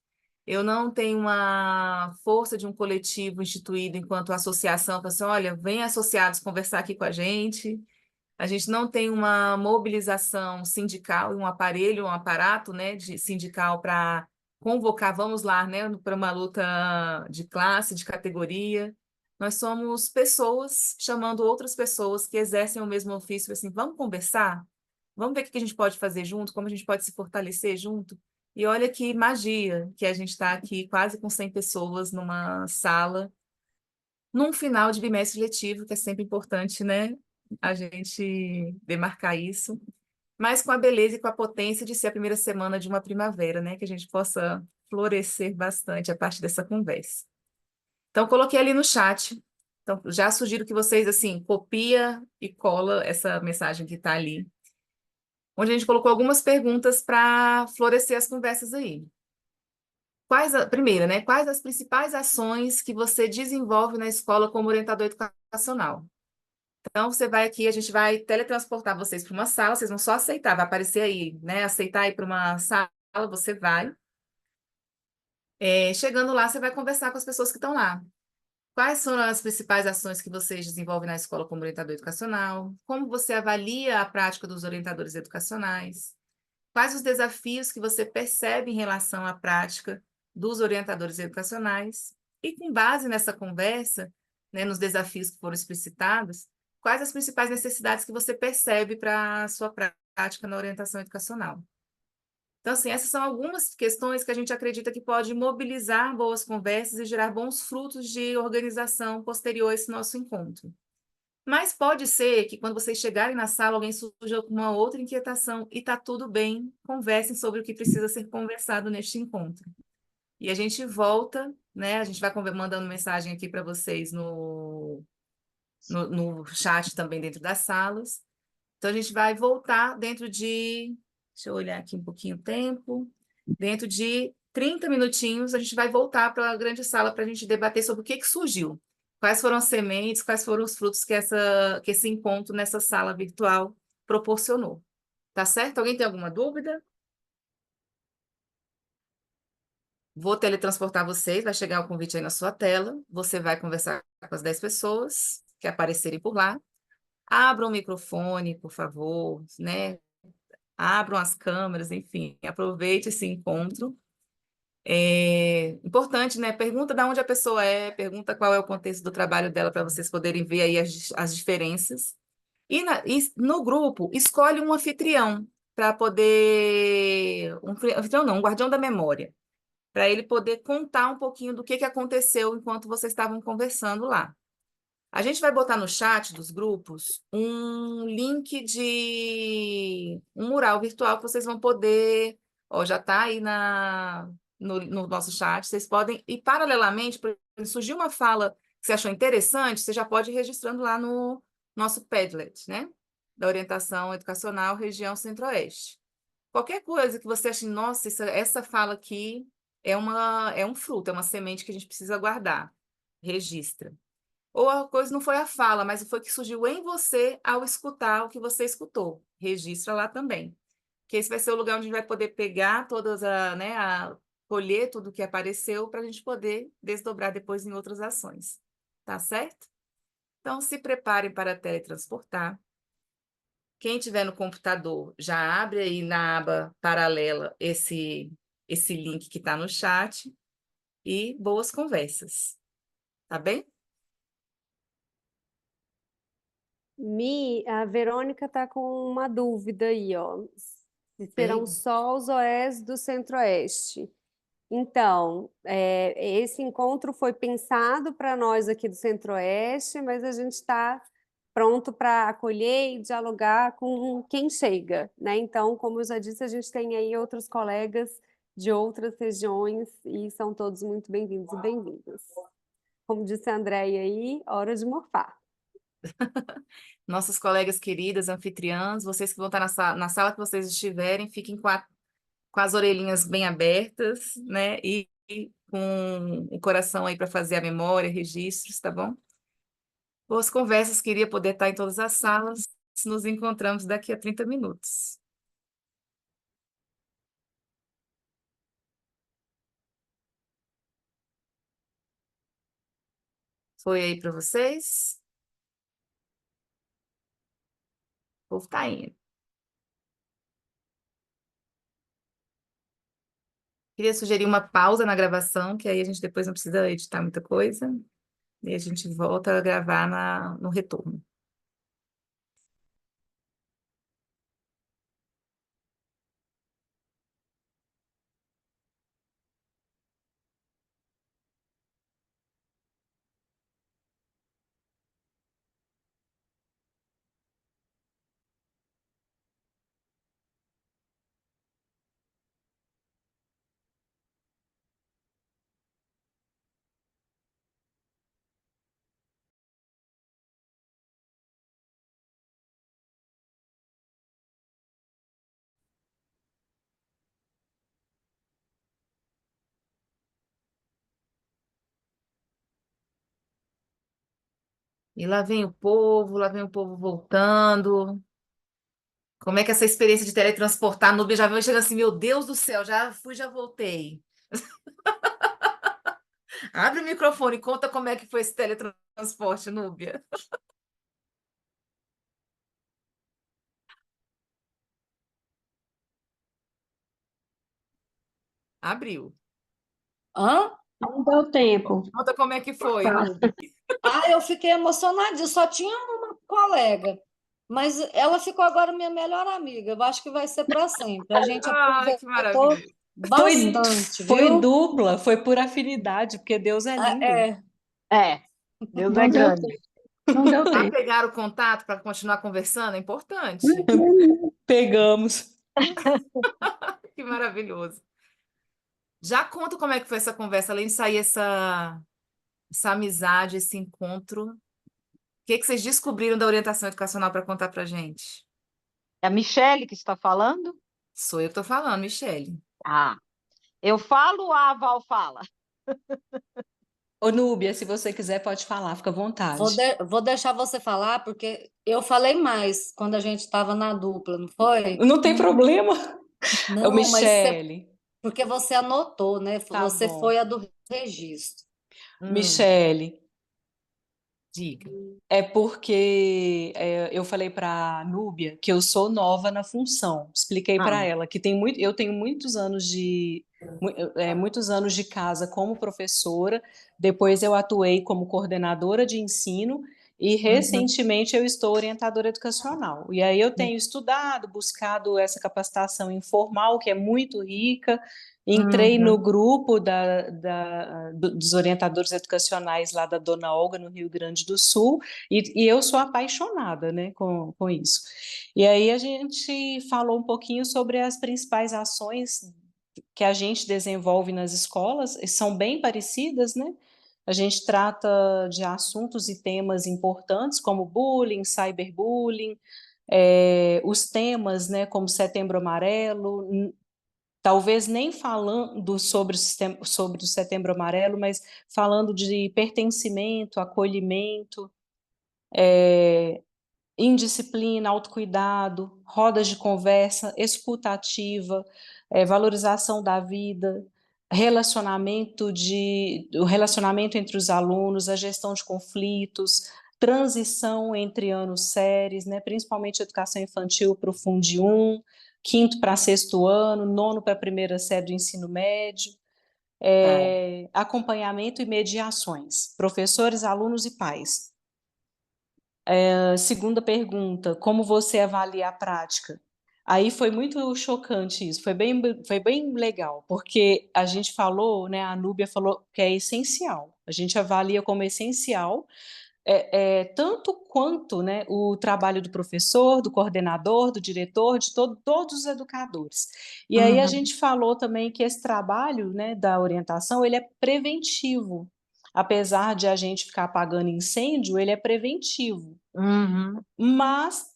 Eu não tenho uma força de um coletivo instituído enquanto associação, para assim, olha, vem associados conversar aqui com a gente. A gente não tem uma mobilização sindical e um aparelho, um aparato, né, de sindical para convocar, vamos lá, né, para uma luta de classe, de categoria. Nós somos pessoas chamando outras pessoas que exercem o mesmo ofício, assim, vamos conversar? Vamos ver o que a gente pode fazer junto, como a gente pode se fortalecer junto? E olha que magia que a gente está aqui, quase com 100 pessoas numa sala, num final de bimestre letivo, que é sempre importante, né? A gente demarcar isso, mas com a beleza e com a potência de ser a primeira semana de uma primavera, né? Que a gente possa florescer bastante a partir dessa conversa. Então, coloquei ali no chat. Então, já sugiro que vocês, assim, copia e cola essa mensagem que está ali. onde a gente colocou algumas perguntas para florescer as conversas aí. Primeira, né? Quais as principais ações que você desenvolve na escola como orientador educacional? Então, você vai aqui, a gente vai teletransportar vocês para uma sala, vocês vão só aceitar, vai aparecer aí, né? Aceitar ir para uma sala, você vai. Chegando lá, você vai conversar com as pessoas que estão lá. Quais são as principais ações que vocês desenvolvem na escola como orientador educacional? Como você avalia a prática dos orientadores educacionais? Quais os desafios que você percebe em relação à prática dos orientadores educacionais? E com base nessa conversa, né, nos desafios que foram explicitados, quais as principais necessidades que você percebe para a sua prática na orientação educacional? Então, assim, essas são algumas questões que a gente acredita que pode mobilizar boas conversas e gerar bons frutos de organização posterior a esse nosso encontro. Mas pode ser que quando vocês chegarem na sala, alguém surja com uma outra inquietação e está tudo bem, conversem sobre o que precisa ser conversado neste encontro. E a gente volta, né? A gente vai mandando mensagem aqui para vocês no chat também dentro das salas. Então, a gente vai voltar dentro de... Deixa eu olhar aqui um pouquinho o tempo. Dentro de 30 minutinhos, a gente vai voltar para a grande sala para a gente debater sobre o que surgiu. Quais foram as sementes, quais foram os frutos que esse encontro nessa sala virtual proporcionou. Tá certo? Alguém tem alguma dúvida? Vou teletransportar vocês, vai chegar o convite aí na sua tela. Você vai conversar com as 10 pessoas que aparecerem por lá. Abra o microfone, por favor, né? Abram as câmeras, enfim, aproveite esse encontro. Importante, né? Pergunta de onde a pessoa pergunta qual é o contexto do trabalho dela para vocês poderem ver aí as diferenças. E no grupo, escolhe um anfitrião para poder... anfitrião não, um guardião da memória, para ele poder contar um pouquinho do que aconteceu enquanto vocês estavam conversando lá. A gente vai botar no chat dos grupos um link de um mural virtual que vocês vão poder. Ó, já está aí no nosso chat. Vocês podem. E, paralelamente, surgiu uma fala que você achou interessante, você já pode ir registrando lá no nosso Padlet, né? Da Orientação Educacional Região Centro-Oeste. Qualquer coisa que você ache, nossa, essa fala aqui é um fruto, é uma semente que a gente precisa guardar. Registra. Ou a coisa não foi a fala, mas foi que surgiu em você ao escutar o que você escutou. Registra lá também. Que esse vai ser o lugar onde a gente vai poder pegar colher tudo que apareceu para a gente poder desdobrar depois em outras ações. Tá certo? Então, se preparem para teletransportar. Quem tiver no computador, já abre aí na aba paralela esse link que está no chat e boas conversas. Tá bem? A Verônica está com uma dúvida aí, ó. Se serão Bem. só os OS do Centro-Oeste. Então, esse encontro foi pensado para nós aqui do Centro-Oeste, mas a gente está pronto para acolher e dialogar com quem chega, né? Então, como eu já disse, a gente tem aí outros colegas de outras regiões e são todos muito bem-vindos e bem-vindas. Como disse a Andréia aí, hora de morfar. Nossas colegas queridas, anfitriãs, vocês que vão estar na sala que vocês estiverem, fiquem com as orelhinhas bem abertas, né? E com o coração aí para fazer a memória, registros, tá bom? Boas conversas, queria poder estar em todas as salas. Nos encontramos daqui a 30 minutos. Foi aí para vocês? O povo tá indo. Queria sugerir uma pausa na gravação, que aí a gente depois não precisa editar muita coisa. E a gente volta a gravar no retorno. E lá vem o povo voltando. Como é que é essa experiência de teletransportar? A Núbia já veio chegando assim, meu Deus do céu, já fui, já voltei. Abre o microfone e conta como é que foi esse teletransporte, Núbia. Abriu. Hã? Não deu tempo. Conta como é que foi, Tá. Núbia. Ah, eu fiquei emocionada, só tinha uma colega, mas ela ficou agora minha melhor amiga. Eu acho que vai ser para sempre. A gente Ai, que aproveitou maravilhoso. Foi, bastante, foi viu? dupla, foi por afinidade, porque Deus é Ah, lindo. é, É, Deus é não deu grande. tempo. Não deu Já tempo. pegaram o contato para continuar conversando? É importante. Pegamos. Que maravilhoso. Já conta como é que foi essa conversa, além de sair essa amizade, esse encontro. O que vocês descobriram da orientação educacional para contar para gente? É a Michele que está falando? Sou eu que estou falando, Michele. Ah, eu falo ou a Val fala? Ô, Núbia, se você quiser, pode falar, fica à vontade. vou deixar você falar, porque eu falei mais quando a gente estava na dupla, não foi? Não tem problema. Ô, Não, mas Michele, porque você anotou, né? tá Você bom. foi a do registro. Michele, Diga. é porque eu falei para a Núbia que eu sou nova na função. Expliquei para Ah, ela que eu tenho muitos anos de casa como professora. Depois eu atuei como coordenadora de ensino e recentemente eu estou orientadora educacional. E aí eu tenho estudado, buscado essa capacitação informal que é muito rica. Entrei no grupo dos orientadores educacionais lá da Dona Olga, no Rio Grande do Sul, e eu sou apaixonada, né, com isso. E aí a gente falou um pouquinho sobre as principais ações que a gente desenvolve nas escolas, e são bem parecidas, né? A gente trata de assuntos e temas importantes como bullying, cyberbullying, os temas, né, como Setembro Amarelo, talvez nem falando sobre o Setembro Amarelo, mas falando de pertencimento, acolhimento, indisciplina, autocuidado, rodas de conversa, escuta ativa, valorização da vida, o relacionamento entre os alunos, a gestão de conflitos, transição entre anos séries, né, principalmente educação infantil para o Fundi 1, quinto para sexto ano, nono para a primeira série do ensino médio, acompanhamento e mediações, professores, alunos e pais. Segunda pergunta, como você avalia a prática? Aí foi muito chocante isso, foi bem legal, porque a gente falou, né, a Núbia falou que é essencial, a gente avalia como essencial, tanto quanto, né, o trabalho do professor, do coordenador, do diretor, de todos os educadores. E aí a gente falou também que esse trabalho, né, da orientação, ele é preventivo, apesar de a gente ficar apagando incêndio, ele é preventivo. Mas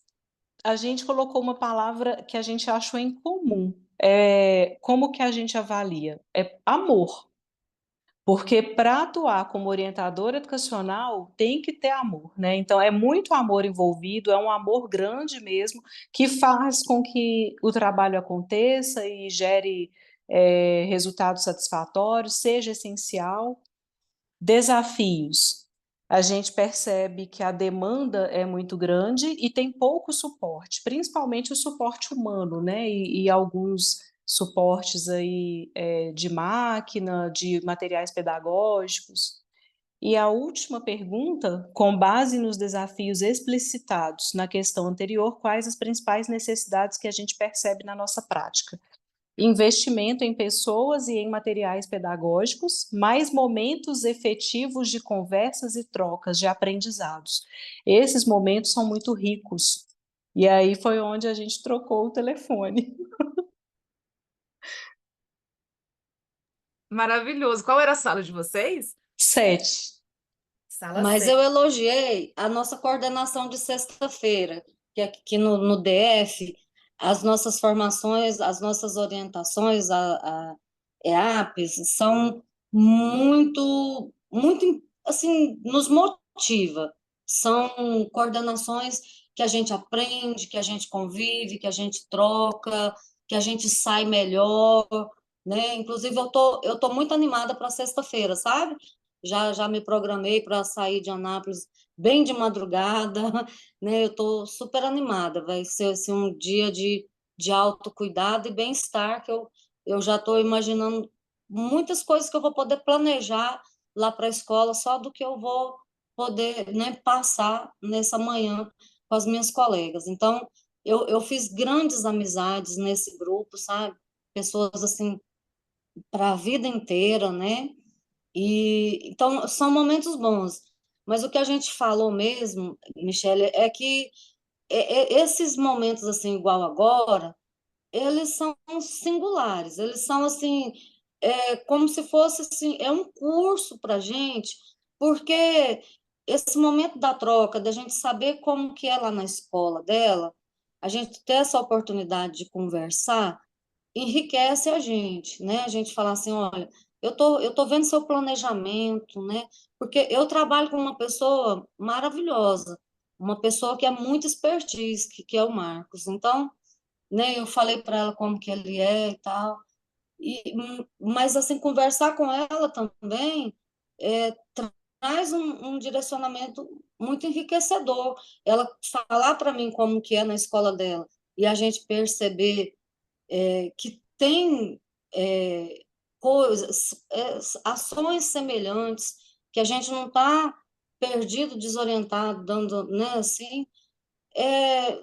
a gente colocou uma palavra que a gente achou em comum. Como que a gente avalia? É amor. Porque para atuar como orientadora educacional tem que ter amor, né? Então é muito amor envolvido, é um amor grande mesmo, que faz com que o trabalho aconteça e gere resultados satisfatórios, seja essencial. Desafios. A gente percebe que a demanda é muito grande e tem pouco suporte, principalmente o suporte humano, né? E alguns suportes aí de máquina, de materiais pedagógicos. E a última pergunta, com base nos desafios explicitados na questão anterior, quais as principais necessidades que a gente percebe na nossa prática? Investimento em pessoas e em materiais pedagógicos, mais momentos efetivos de conversas e trocas de aprendizados. Esses momentos são muito ricos. E aí foi onde a gente trocou o telefone. Maravilhoso. Qual era a sala de vocês? 7. Sala Mas 7. eu elogiei a nossa coordenação de sexta-feira, que aqui no DF, as nossas formações, as nossas orientações, a EAPs, são muito, muito, assim, nos motiva, são coordenações que a gente aprende, que a gente convive, que a gente troca, que a gente sai melhor, né? Inclusive, eu tô muito animada para sexta-feira, sabe? Já me programei para sair de Anápolis bem de madrugada, né? Eu tô super animada. Vai ser assim, um dia de autocuidado e bem-estar que eu já estou imaginando muitas coisas que eu vou poder planejar lá para a escola, só do que eu vou poder, né, passar nessa manhã com as minhas colegas. Então, eu fiz grandes amizades nesse grupo, sabe? Pessoas, assim, para a vida inteira, né? E, então, são momentos bons. Mas o que a gente falou mesmo, Michele, é que esses momentos, assim, igual agora, eles são singulares, eles são assim, como se fosse assim, é um curso para a gente, porque esse momento da troca, da gente saber como que é lá na escola dela, a gente ter essa oportunidade de conversar, enriquece a gente, né? A gente falar assim, olha, eu tô vendo seu planejamento, né? Porque eu trabalho com uma pessoa maravilhosa, uma pessoa que é muito expertise, que é o Marcos. Então, né? Eu falei para ela como que ele é e tal. Mas assim, conversar com ela também traz um direcionamento muito enriquecedor. Ela falar para mim como que é na escola dela e a gente perceber que tem coisas, ações semelhantes, que a gente não está perdido, desorientado, dando, né, assim,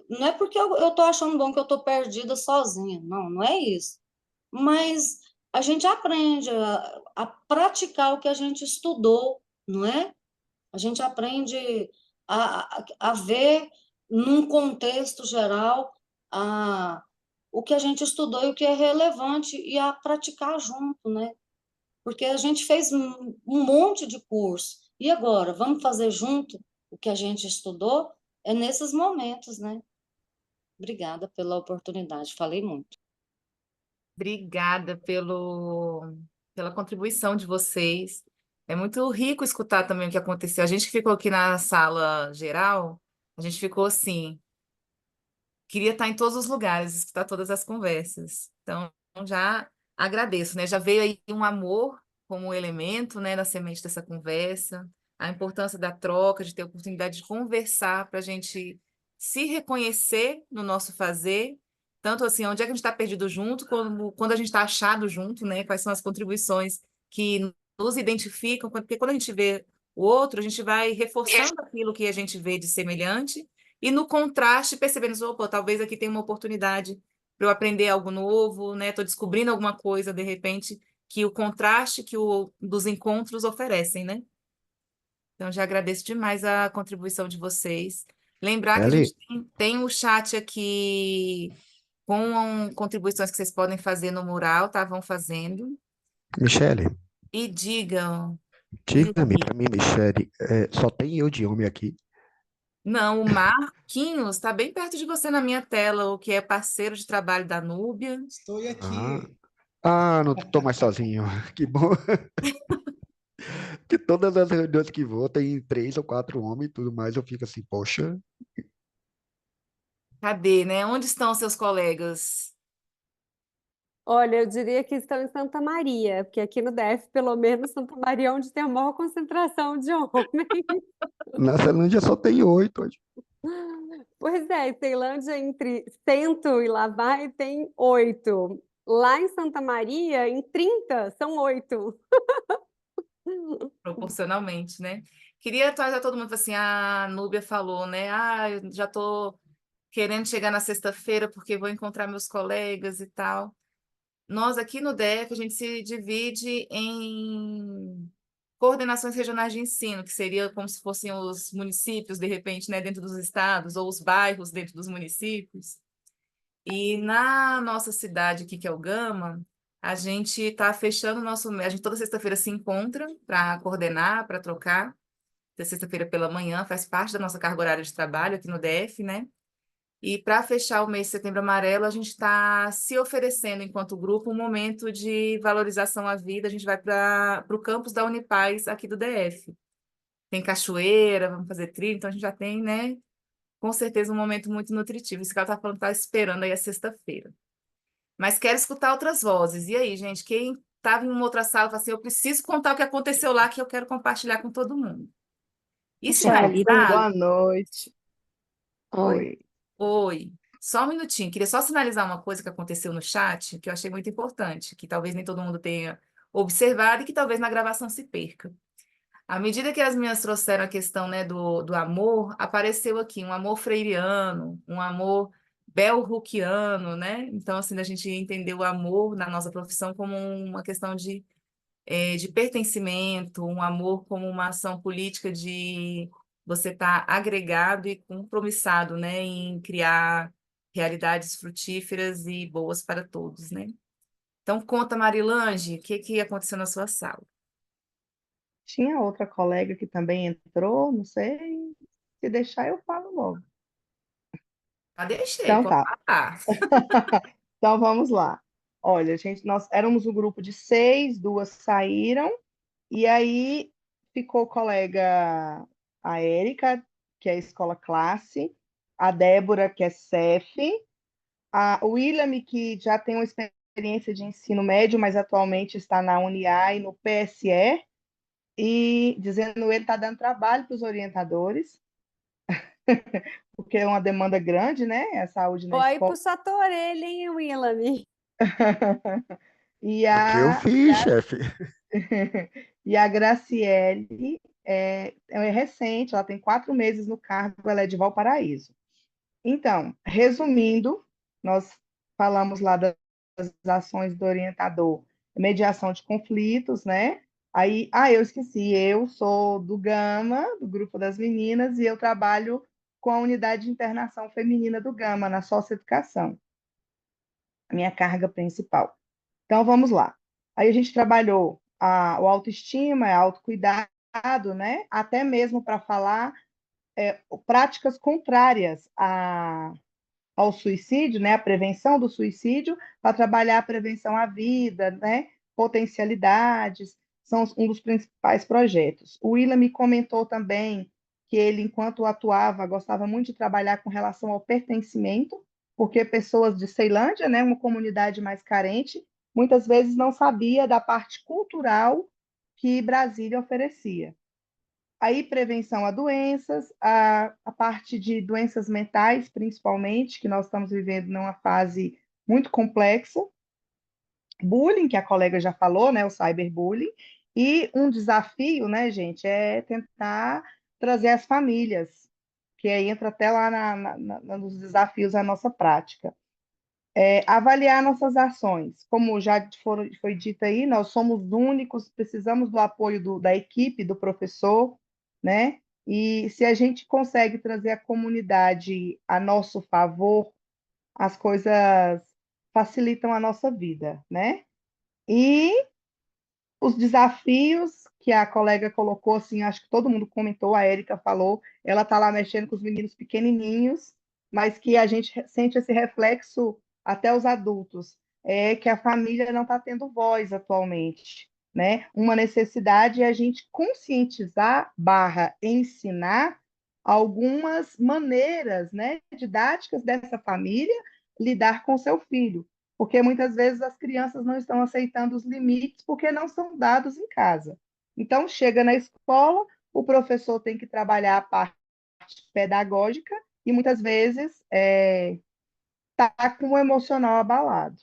não é porque eu tô achando bom que eu tô perdida sozinha, não, não é isso. Mas a gente aprende a praticar o que a gente estudou, não é? A gente aprende a ver num contexto geral o que a gente estudou e o que é relevante e a praticar junto, né? Porque a gente fez um monte de curso. E agora, vamos fazer junto o que a gente estudou? É nesses momentos, né? Obrigada pela oportunidade, falei muito. Obrigada pela contribuição de vocês. É muito rico escutar também o que aconteceu. A gente que ficou aqui na sala geral, a gente ficou assim, queria estar em todos os lugares, escutar todas as conversas. Então, já agradeço, né? Já veio aí um amor como elemento, né, na semente dessa conversa, a importância da troca, de ter a oportunidade de conversar para a gente se reconhecer no nosso fazer, tanto assim, onde é que a gente está perdido junto, como quando a gente está achado junto, né? Quais são as contribuições que nos identificam, porque quando a gente vê o outro, a gente vai reforçando aquilo que a gente vê de semelhante e no contraste, percebendo, opa, talvez aqui tenha uma oportunidade para eu aprender algo novo, né? Estou descobrindo alguma coisa, de repente, que o contraste dos encontros oferecem, né? Então, já agradeço demais a contribuição de vocês. Lembrar que a Michele, gente tem o chat aqui com contribuições que vocês podem fazer no mural, tá? Vão fazendo. Michele, E digam, diga-me para mim, Michele, só tem eu de homem aqui. não, o Marquinhos está bem perto de você na minha tela, o que é parceiro de trabalho da Núbia. Estou Ah, aqui. não estou mais sozinho. Que bom que todas as reuniões que vou tem 3 ou 4 homens e tudo mais. Eu fico assim, poxa, Cadê, né? Onde estão seus colegas? Olha, eu diria que estão em Santa Maria, porque aqui no DF, pelo menos, Santa Maria é onde tem a maior concentração de homens. na Ceilândia só tem 8. Pois é, Ceilândia entre Cento e lá vai tem 8. Lá em Santa Maria, em 30, são 8. Proporcionalmente, né? Queria atualizar todo mundo assim, a Núbia falou, né? Ah, eu já estou querendo chegar na sexta-feira porque vou encontrar meus colegas e tal. Nós aqui no DF, a gente se divide em coordenações regionais de ensino, que seria como se fossem os municípios, de repente, né, dentro dos estados, ou os bairros dentro dos municípios. E na nossa cidade aqui, que é o Gama, a gente está fechando o nosso. A gente toda sexta-feira se encontra para coordenar, para trocar. Sexta-feira pela manhã, faz parte da nossa carga horária de trabalho aqui no DF, né? E para fechar o mês de Setembro Amarelo, a gente está se oferecendo, enquanto grupo, um momento de valorização à vida. A gente vai para o campus da Unipaz aqui do DF. tem cachoeira, vamos fazer trilha, então a gente já tem, né, com certeza um momento muito nutritivo. Isso que ela tá falando que tá esperando aí a sexta-feira. Mas quero escutar outras vozes. E aí, gente, quem estava em uma outra sala, fala assim, eu preciso contar o que aconteceu lá, que eu quero compartilhar com todo mundo. E Michele, sinalizar... Boa noite. oi. Oi. Oi, só um minutinho. Queria só sinalizar uma coisa que aconteceu no chat, que eu achei muito importante, que talvez nem todo mundo tenha observado e que talvez na gravação se perca. À medida que as meninas trouxeram a questão, né, do amor, apareceu aqui um amor freiriano, um amor bell-hookiano, né? Então, assim, a gente entendeu o amor na nossa profissão como uma questão de pertencimento, um amor como uma ação política de você estar agregado e compromissado, né, em criar realidades frutíferas e boas para todos, né? Então, conta, Marilange, o que aconteceu na sua sala? Tinha outra colega que também entrou, não sei. Se deixar, eu falo logo. Já deixei, Então pode tá. falar. Então vamos lá. Olha, gente, nós éramos um grupo de 6, 2 saíram, e aí ficou o colega, a Érica, que é escola classe, a Débora, que é CEF, o William, que já tem uma experiência de ensino médio, mas atualmente está na UniA e no PSE, e dizendo ele está dando trabalho para os orientadores, porque é uma demanda grande, né? A saúde na Vou aí escola. puxar tua orelha, hein, Willam? E O que eu a, fiz, chefe? e a Graciele é recente, ela tem 4 meses no cargo, ela é de Valparaíso. Então, resumindo, nós falamos lá das ações do orientador, mediação de conflitos, né? Aí, eu esqueci, eu sou do Gama, do grupo das meninas, e eu trabalho com a unidade de internação feminina do Gama, na socioeducação, a minha carga principal. Então, vamos lá. Aí a gente trabalhou o autoestima, a autocuidado, né? Até mesmo para falar práticas contrárias ao suicídio, né? A prevenção do suicídio, para trabalhar a prevenção à vida, né? Potencialidades, são um dos principais projetos. O William me comentou também que ele, enquanto atuava, gostava muito de trabalhar com relação ao pertencimento, porque pessoas de Ceilândia, né, uma comunidade mais carente, muitas vezes não sabia da parte cultural que Brasília oferecia. Aí, prevenção a doenças, a parte de doenças mentais, principalmente, que nós estamos vivendo numa fase muito complexa. Bullying, que a colega já falou, né, o cyberbullying. E um desafio, né, gente, é tentar trazer as famílias, que aí entra até lá nos desafios da nossa prática. Avaliar nossas ações. Como já foi dito aí, nós somos únicos, precisamos do apoio da equipe, do professor, né? E se a gente consegue trazer a comunidade a nosso favor, as coisas facilitam a nossa vida, né? E os desafios que a colega colocou, assim, acho que todo mundo comentou, a Érica falou, ela está lá mexendo com os meninos pequenininhos, mas que a gente sente esse reflexo até os adultos, é que a família não está tendo voz atualmente, né? Uma necessidade é a gente conscientizar barra ensinar algumas maneiras, né, didáticas dessa família lidar com seu filho, porque muitas vezes as crianças não estão aceitando os limites porque não são dados em casa. Então, chega na escola, o professor tem que trabalhar a parte pedagógica e muitas vezes está com o emocional abalado,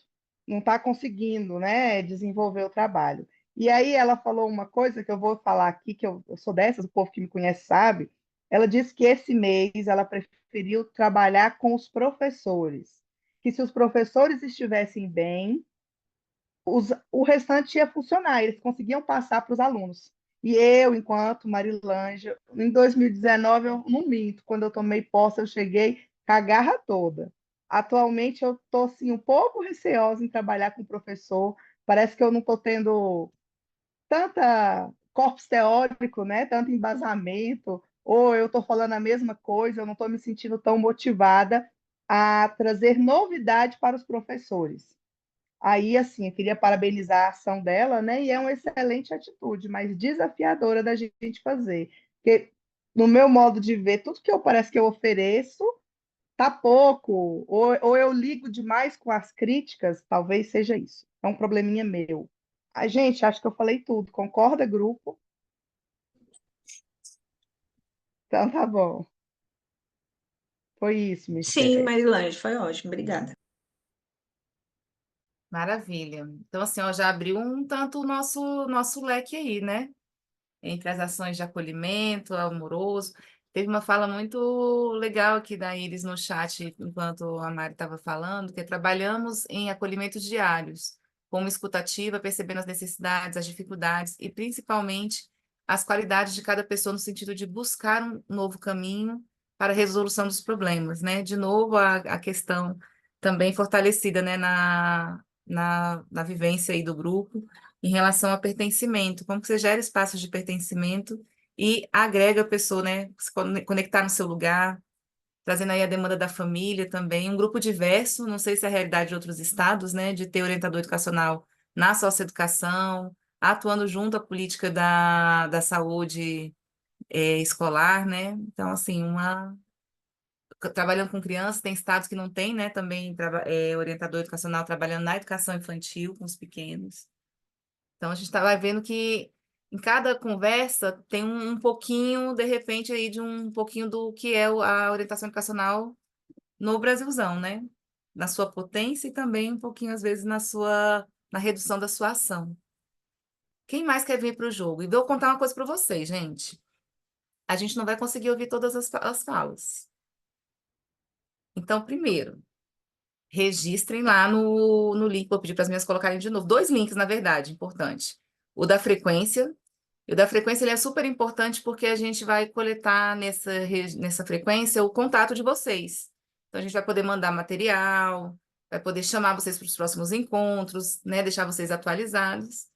não está conseguindo, né, desenvolver o trabalho. E aí ela falou uma coisa que eu vou falar aqui, que eu sou dessas, o povo que me conhece sabe. Ela disse que esse mês ela preferiu trabalhar com os professores, que se os professores estivessem bem, o restante ia funcionar, eles conseguiam passar para os alunos. E eu, enquanto Marilândia, em 2019, eu não minto, quando eu tomei posse, eu cheguei com a garra toda. Atualmente, eu estou assim, um pouco receosa em trabalhar com professor, parece que eu não estou tendo tanta corpus teórico, né? Tanto embasamento, ou eu estou falando a mesma coisa, eu não estou me sentindo tão motivada a trazer novidade para os professores. Aí, assim, eu queria parabenizar a ação dela, né? E é uma excelente atitude, mas desafiadora da gente fazer. Porque, no meu modo de ver, tudo que parece que eu ofereço tá pouco, ou eu ligo demais com as críticas, talvez seja isso. É um probleminha meu. A gente, acho que eu falei tudo. Concorda, grupo? Então tá bom. Foi isso, Sim, Michele. Marilange, foi ótimo, obrigada. Maravilha. Então, assim, ó, já abriu um tanto o nosso leque aí, né? Entre as ações de acolhimento amoroso. Teve uma fala muito legal aqui da Iris no chat, enquanto a Mari estava falando, que é trabalhamos em acolhimentos diários, como escutativa, percebendo as necessidades, as dificuldades e, principalmente, as qualidades de cada pessoa no sentido de buscar um novo caminho para a resolução dos problemas, né? De novo, a questão também fortalecida, né, na vivência aí do grupo, em relação a pertencimento, como que você gera espaços de pertencimento e agrega a pessoa, né, se conectar no seu lugar, trazendo aí a demanda da família também, um grupo diverso, não sei se é a realidade de outros estados, né, de ter orientador educacional na socioeducação, atuando junto à política da saúde escolar, né, então, assim, trabalhando com crianças, tem estados que não tem, né, também orientador educacional trabalhando na educação infantil com os pequenos. Então, a gente vai vendo que em cada conversa tem um pouquinho, de repente, aí de um pouquinho do que é a orientação educacional no Brasilzão, né? Na sua potência e também um pouquinho, às vezes, na redução da sua ação. Quem mais quer vir para o jogo? E vou contar uma coisa para vocês, gente. A gente não vai conseguir ouvir todas as falas. Então, primeiro, registrem lá no link, vou pedir para as minhas colocarem de novo. 2 links, na verdade, importante. O da frequência. E o da frequência ele é super importante porque a gente vai coletar nessa frequência o contato de vocês. Então, a gente vai poder mandar material, vai poder chamar vocês para os próximos encontros, né? Deixar vocês atualizados.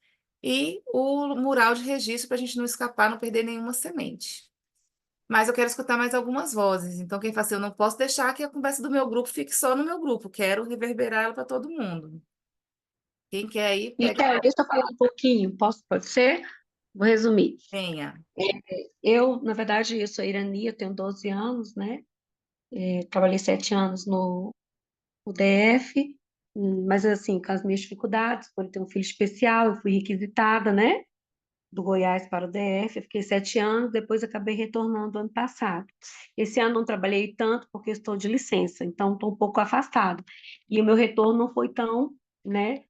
E o mural de registro para a gente não escapar, não perder nenhuma semente. Mas eu quero escutar mais algumas vozes. Então, quem fala assim, eu não posso deixar que a conversa do meu grupo fique só no meu grupo. Quero reverberar ela para todo mundo. Quem quer ir, pega. Michele, deixa eu falar um pouquinho, pode ser? Vou resumir. Venha. Eu, na verdade, eu sou irani, eu tenho 12 anos, né? Trabalhei 7 anos no DF, mas assim, com as minhas dificuldades, por ter um filho especial, eu fui requisitada, né? Do Goiás para o DF, eu fiquei 7 anos, depois acabei retornando ano passado. Esse ano não trabalhei tanto porque estou de licença, então estou um pouco afastado. E o meu retorno não foi tão, né,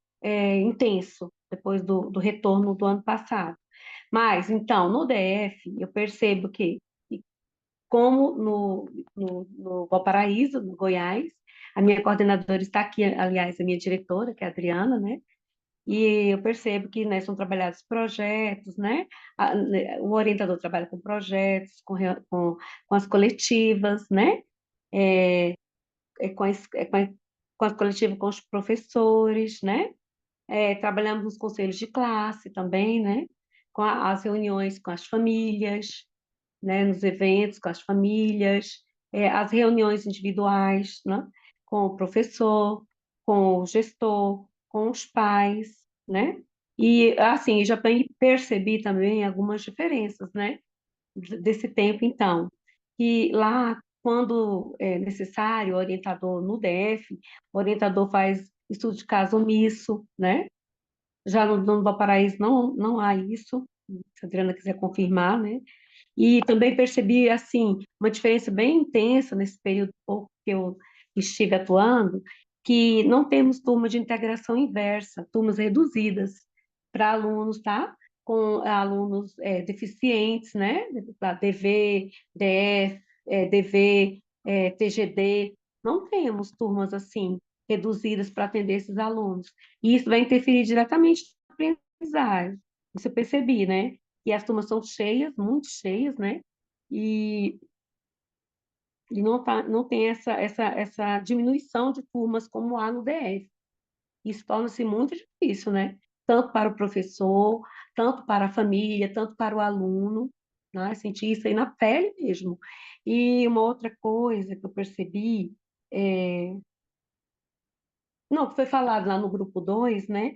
intenso, depois do retorno do ano passado. Mas, então, no DF, eu percebo que, como no Valparaíso, no Goiás, a minha coordenadora está aqui, aliás, a minha diretora, que é a Adriana, né? E eu percebo que, né, são trabalhados projetos, né? O orientador trabalha com projetos, com as coletivas, né? É, com as coletivas com os professores, né? Trabalhamos nos conselhos de classe também, né? Com as reuniões com as famílias, né? Nos eventos com as famílias, as reuniões individuais, né? Com o professor, com o gestor, com os pais, né? E, assim, já percebi também algumas diferenças, né? Desse tempo, então, que lá, quando é necessário, o orientador no DF, o orientador faz estudo de caso omisso, né? Já no Valparaíso não há isso, se a Adriana quiser confirmar, né? E também percebi, assim, uma diferença bem intensa nesse período pouco que eu estive atuando, que não temos turma de integração inversa, turmas reduzidas para alunos, tá? Com alunos deficientes, né? Da DV, DF, DV, TGD. Não temos turmas assim, reduzidas para atender esses alunos. E isso vai interferir diretamente na aprendizagem. Isso eu percebi, né? E as turmas são cheias, muito cheias, né? E, não tem essa diminuição de turmas como há no DF. Isso torna-se muito difícil, né? Tanto para o professor, tanto para a família, tanto para o aluno, né? Sentir isso aí na pele mesmo. E uma outra coisa que eu percebi, não, que foi falado lá no grupo 2, né?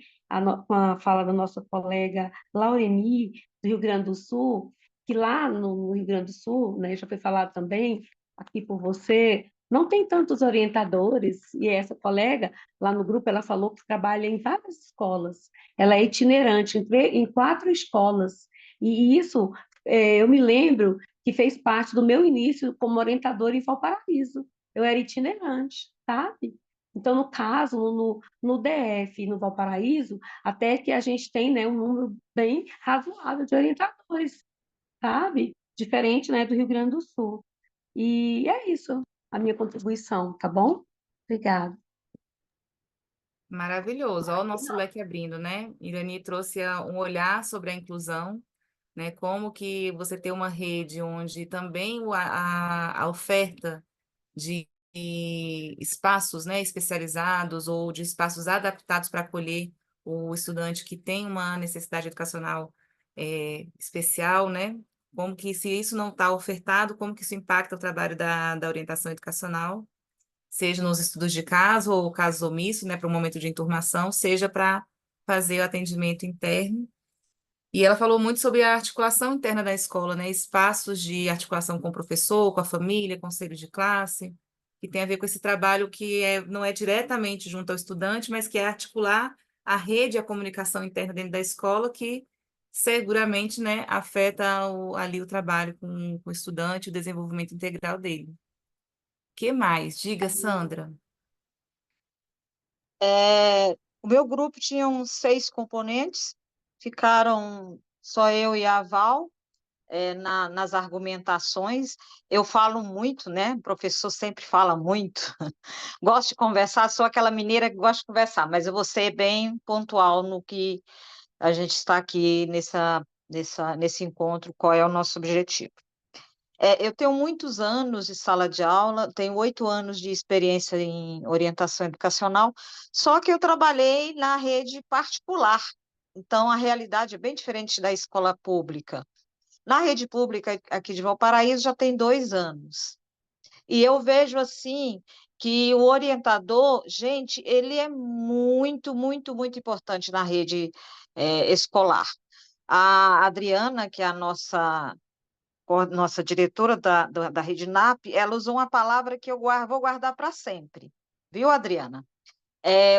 Com a fala da nossa colega Laureni, do Rio Grande do Sul, que lá no Rio Grande do Sul, né, já foi falado também aqui por você, não tem tantos orientadores, e essa colega lá no grupo, ela falou que trabalha em várias escolas, ela é itinerante em 4 escolas, e isso eu me lembro que fez parte do meu início como orientadora em Valparaíso, eu era itinerante, sabe? Então, no caso, no DF, no Valparaíso, até que a gente tem, né, um número bem razoável de orientadores, sabe? Diferente, né, do Rio Grande do Sul. E é isso, a minha contribuição, tá bom? Obrigada. Maravilhoso, olha o nosso leque abrindo, né? Irani trouxe um olhar sobre a inclusão, né? Como que você tem uma rede onde também a oferta de espaços, né, especializados ou de espaços adaptados para acolher o estudante que tem uma necessidade educacional especial, né? Como que, se isso não está ofertado, como que isso impacta o trabalho da orientação educacional, seja nos estudos de caso ou casos omissos, né, para o momento de enturmação, seja para fazer o atendimento interno. E ela falou muito sobre a articulação interna da escola, né? Espaços de articulação com o professor, com a família, conselho de classe, que tem a ver com esse trabalho que não é diretamente junto ao estudante, mas que é articular a rede e a comunicação interna dentro da escola, que seguramente, né, afeta ali o trabalho com o estudante, o desenvolvimento integral dele. O que mais? Diga, Sandra. O meu grupo tinha uns 6 componentes, ficaram só eu e a Val, nas argumentações. Eu falo muito, né? O professor sempre fala muito. Gosto de conversar, sou aquela mineira que gosta de conversar, mas eu vou ser bem pontual no que a gente está aqui nesse encontro, qual é o nosso objetivo. Eu tenho muitos anos de sala de aula, tenho 8 anos de experiência em orientação educacional, só que eu trabalhei na rede particular, então a realidade é bem diferente da escola pública. Na rede pública aqui de Valparaíso já tem 2 anos, e eu vejo assim que o orientador, gente, ele é muito, muito, muito importante na rede escolar. A Adriana, que é a nossa diretora da Rede NAP, ela usou uma palavra que eu vou guardar para sempre. Viu, Adriana?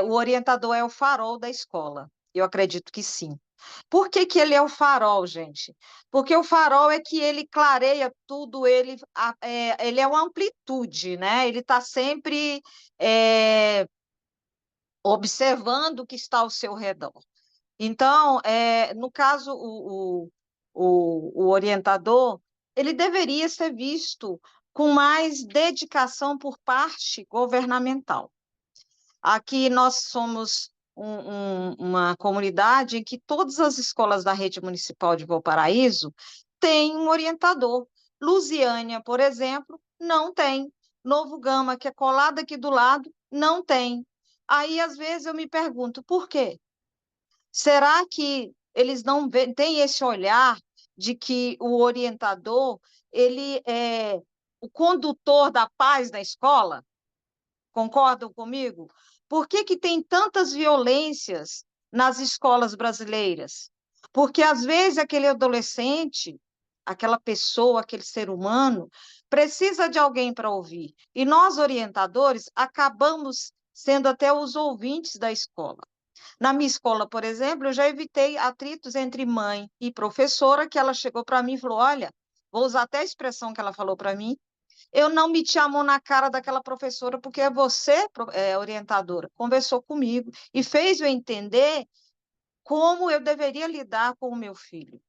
O orientador é o farol da escola. Eu acredito que sim. Por que que ele é o farol, gente? Porque o farol é que ele clareia tudo, ele é uma amplitude, né? Ele está sempre observando o que está ao seu redor. Então, no caso, o orientador, ele deveria ser visto com mais dedicação por parte governamental. Aqui nós somos uma comunidade em que todas as escolas da rede municipal de Valparaíso têm um orientador. Lusiânia, por exemplo, não tem. Novo Gama, que é colado aqui do lado, não tem. Aí, às vezes, eu me pergunto, por quê? Será que eles não têm esse olhar de que o orientador, ele é o condutor da paz na escola? Concordam comigo? Por que que tem tantas violências nas escolas brasileiras? Porque, às vezes, aquele adolescente, aquela pessoa, aquele ser humano, precisa de alguém para ouvir. E nós, orientadores, acabamos sendo até os ouvintes da escola. Na minha escola, por exemplo, eu já evitei atritos entre mãe e professora, que ela chegou para mim e falou, olha, vou usar até a expressão que ela falou para mim, eu não meti a mão na cara daquela professora, porque você, orientadora, conversou comigo e fez eu entender como eu deveria lidar com o meu filho.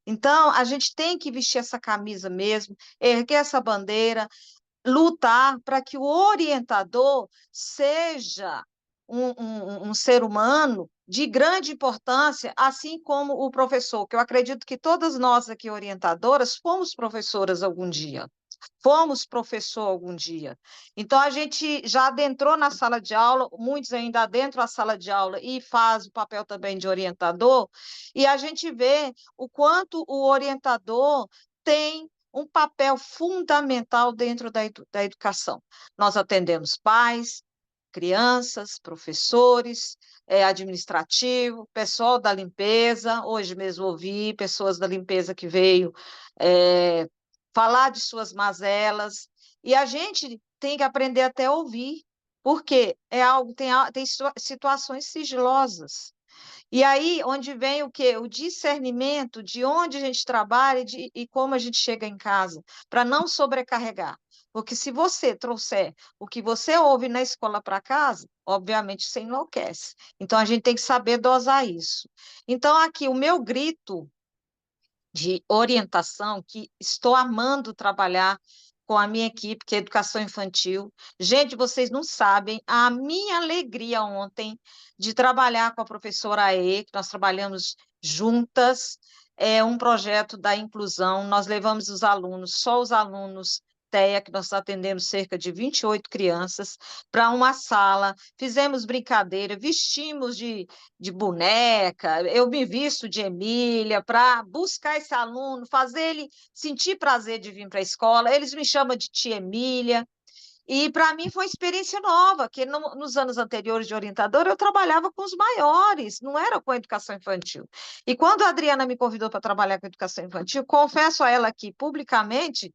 Então, a gente tem que vestir essa camisa mesmo, erguer essa bandeira, lutar para que o orientador seja um ser humano de grande importância, assim como o professor, que eu acredito que todas nós aqui orientadoras fomos professoras algum dia. Fomos professor algum dia. Então, a gente já adentrou na sala de aula, muitos ainda adentram a sala de aula e faz o papel também de orientador, e a gente vê o quanto o orientador tem um papel fundamental dentro da educação. Nós atendemos pais, crianças, professores, administrativo, pessoal da limpeza. Hoje mesmo ouvi pessoas da limpeza que veio falar de suas mazelas, e a gente tem que aprender até a ouvir, porque tem situações sigilosas. E aí, onde vem o quê? O discernimento de onde a gente trabalha e como a gente chega em casa, para não sobrecarregar. Porque se você trouxer o que você ouve na escola para casa, obviamente você enlouquece. Então, a gente tem que saber dosar isso. Então, aqui, o meu grito de orientação, que estou amando trabalhar com a minha equipe, que é Educação Infantil. Gente, vocês não sabem a minha alegria ontem de trabalhar com a professora Aê, que nós trabalhamos juntas, é um projeto da inclusão, nós levamos os alunos, só os alunos TEA, que nós atendemos cerca de 28 crianças, para uma sala, fizemos brincadeira, vestimos de boneca, eu me visto de Emília para buscar esse aluno, fazer ele sentir prazer de vir para a escola. Eles me chamam de tia Emília. E para mim foi experiência nova, que nos anos anteriores de orientadora eu trabalhava com os maiores, não era com a educação infantil. E quando a Adriana me convidou para trabalhar com a educação infantil, confesso a ela aqui publicamente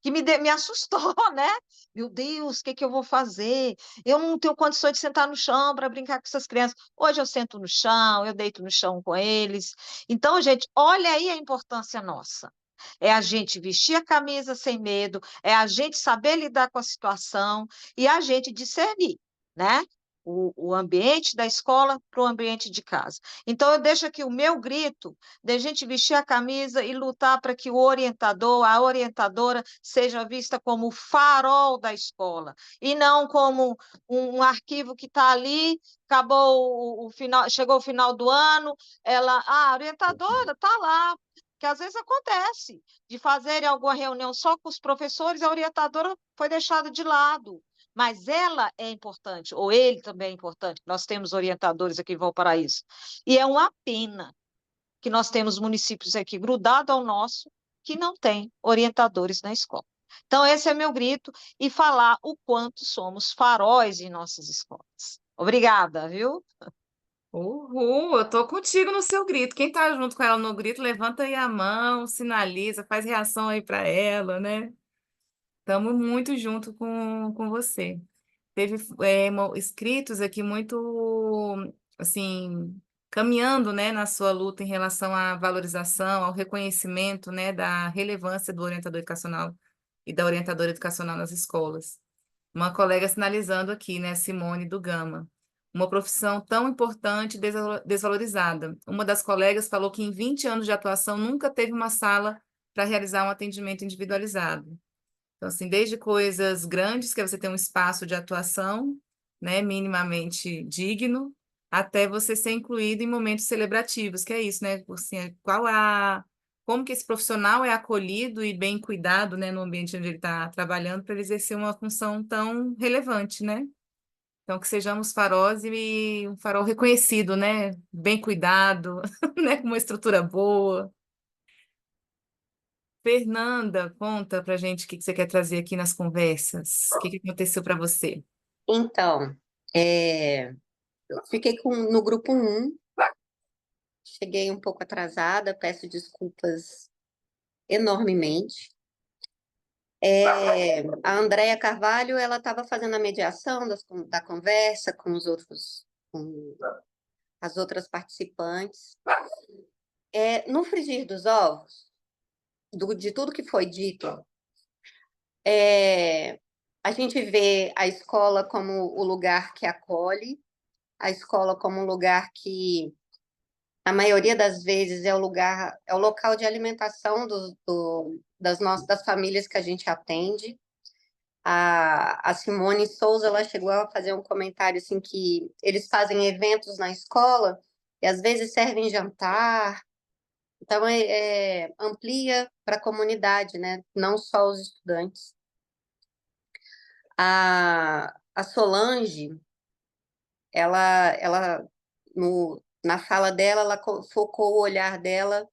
que me assustou, né? Meu Deus, o que eu vou fazer? Eu não tenho condições de sentar no chão para brincar com essas crianças. Hoje eu sento no chão, eu deito no chão com eles. Então, gente, olha aí a importância nossa. É a gente vestir a camisa sem medo, é a gente saber lidar com a situação e a gente discernir, né? O ambiente da escola para o ambiente de casa. Então, eu deixo aqui o meu grito de a gente vestir a camisa e lutar para que o orientador, a orientadora, seja vista como o farol da escola, e não como um arquivo que está ali, acabou o final, chegou o final do ano, a orientadora está lá, que às vezes acontece, de fazerem alguma reunião só com os professores, a orientadora foi deixada de lado. Mas ela é importante, ou ele também é importante. Nós temos orientadores aqui em Valparaíso. E é uma pena que nós temos municípios aqui grudados ao nosso que não tem orientadores na escola. Então, esse é meu grito, e falar o quanto somos faróis em nossas escolas. Obrigada, viu? Uhul, eu tô contigo no seu grito. Quem tá junto com ela no grito, levanta aí a mão, sinaliza, faz reação aí para ela, né? Estamos muito junto com você. Teve escritos aqui muito, assim, caminhando, né, na sua luta em relação à valorização, ao reconhecimento, né, da relevância do orientador educacional e da orientadora educacional nas escolas. Uma colega sinalizando aqui, né, Simone do Gama. Uma profissão tão importante e desvalorizada. Uma das colegas falou que em 20 anos de atuação nunca teve uma sala para realizar um atendimento individualizado. Então, assim, desde coisas grandes, que é você ter um espaço de atuação, né, minimamente digno, até você ser incluído em momentos celebrativos, que é isso, né? Assim, como que esse profissional é acolhido e bem cuidado, né, no ambiente onde ele está trabalhando, para ele exercer uma função tão relevante, né? Então, que sejamos faróis e um farol reconhecido, né? Bem cuidado, né? Com uma estrutura boa. Fernanda, conta pra gente o que você quer trazer aqui nas conversas. O que aconteceu para você? Então, eu fiquei no grupo 1, cheguei um pouco atrasada, peço desculpas enormemente. A Andréia Carvalho, ela estava fazendo a mediação da conversa com com as outras participantes. No frigir dos ovos, de tudo que foi dito, a gente vê a escola como o lugar que acolhe, a escola como um lugar que, a maioria das vezes, é o local de alimentação das famílias que a gente atende. A Simone Souza, ela chegou a fazer um comentário assim, que eles fazem eventos na escola e às vezes servem jantar. Então, amplia para a comunidade, né? Não só os estudantes. A Solange, na fala dela, ela focou o olhar dela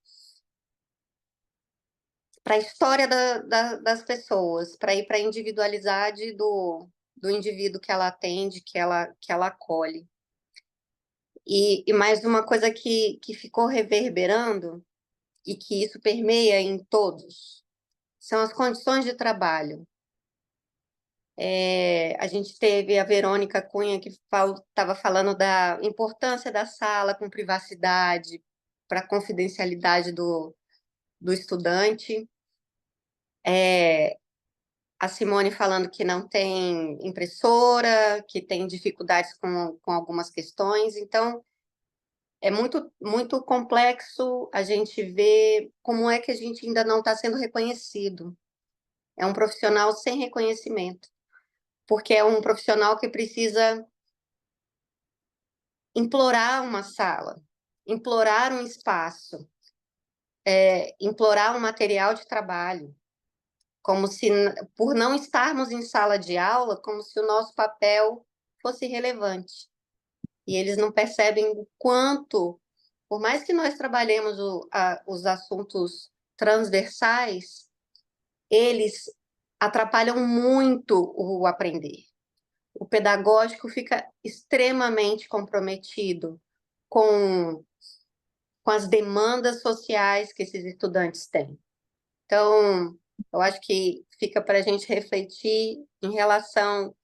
para a história das pessoas, para ir para a individualidade do indivíduo que ela atende, que ela acolhe. E mais uma coisa que ficou reverberando, e que isso permeia em todos, são as condições de trabalho. A gente teve a Verônica Cunha, que estava falando da importância da sala com privacidade, para a confidencialidade do estudante. A Simone falando que não tem impressora, que tem dificuldades com algumas questões. Então, é muito, muito complexo a gente ver como é que a gente ainda não está sendo reconhecido. É um profissional sem reconhecimento, porque é um profissional que precisa implorar uma sala, implorar um espaço, implorar um material de trabalho, como se, por não estarmos em sala de aula, como se o nosso papel fosse relevante. E eles não percebem o quanto, por mais que nós trabalhemos os assuntos transversais, eles atrapalham muito o aprender. O pedagógico fica extremamente comprometido com as demandas sociais que esses estudantes têm. Então, eu acho que fica para a gente refletir em relação...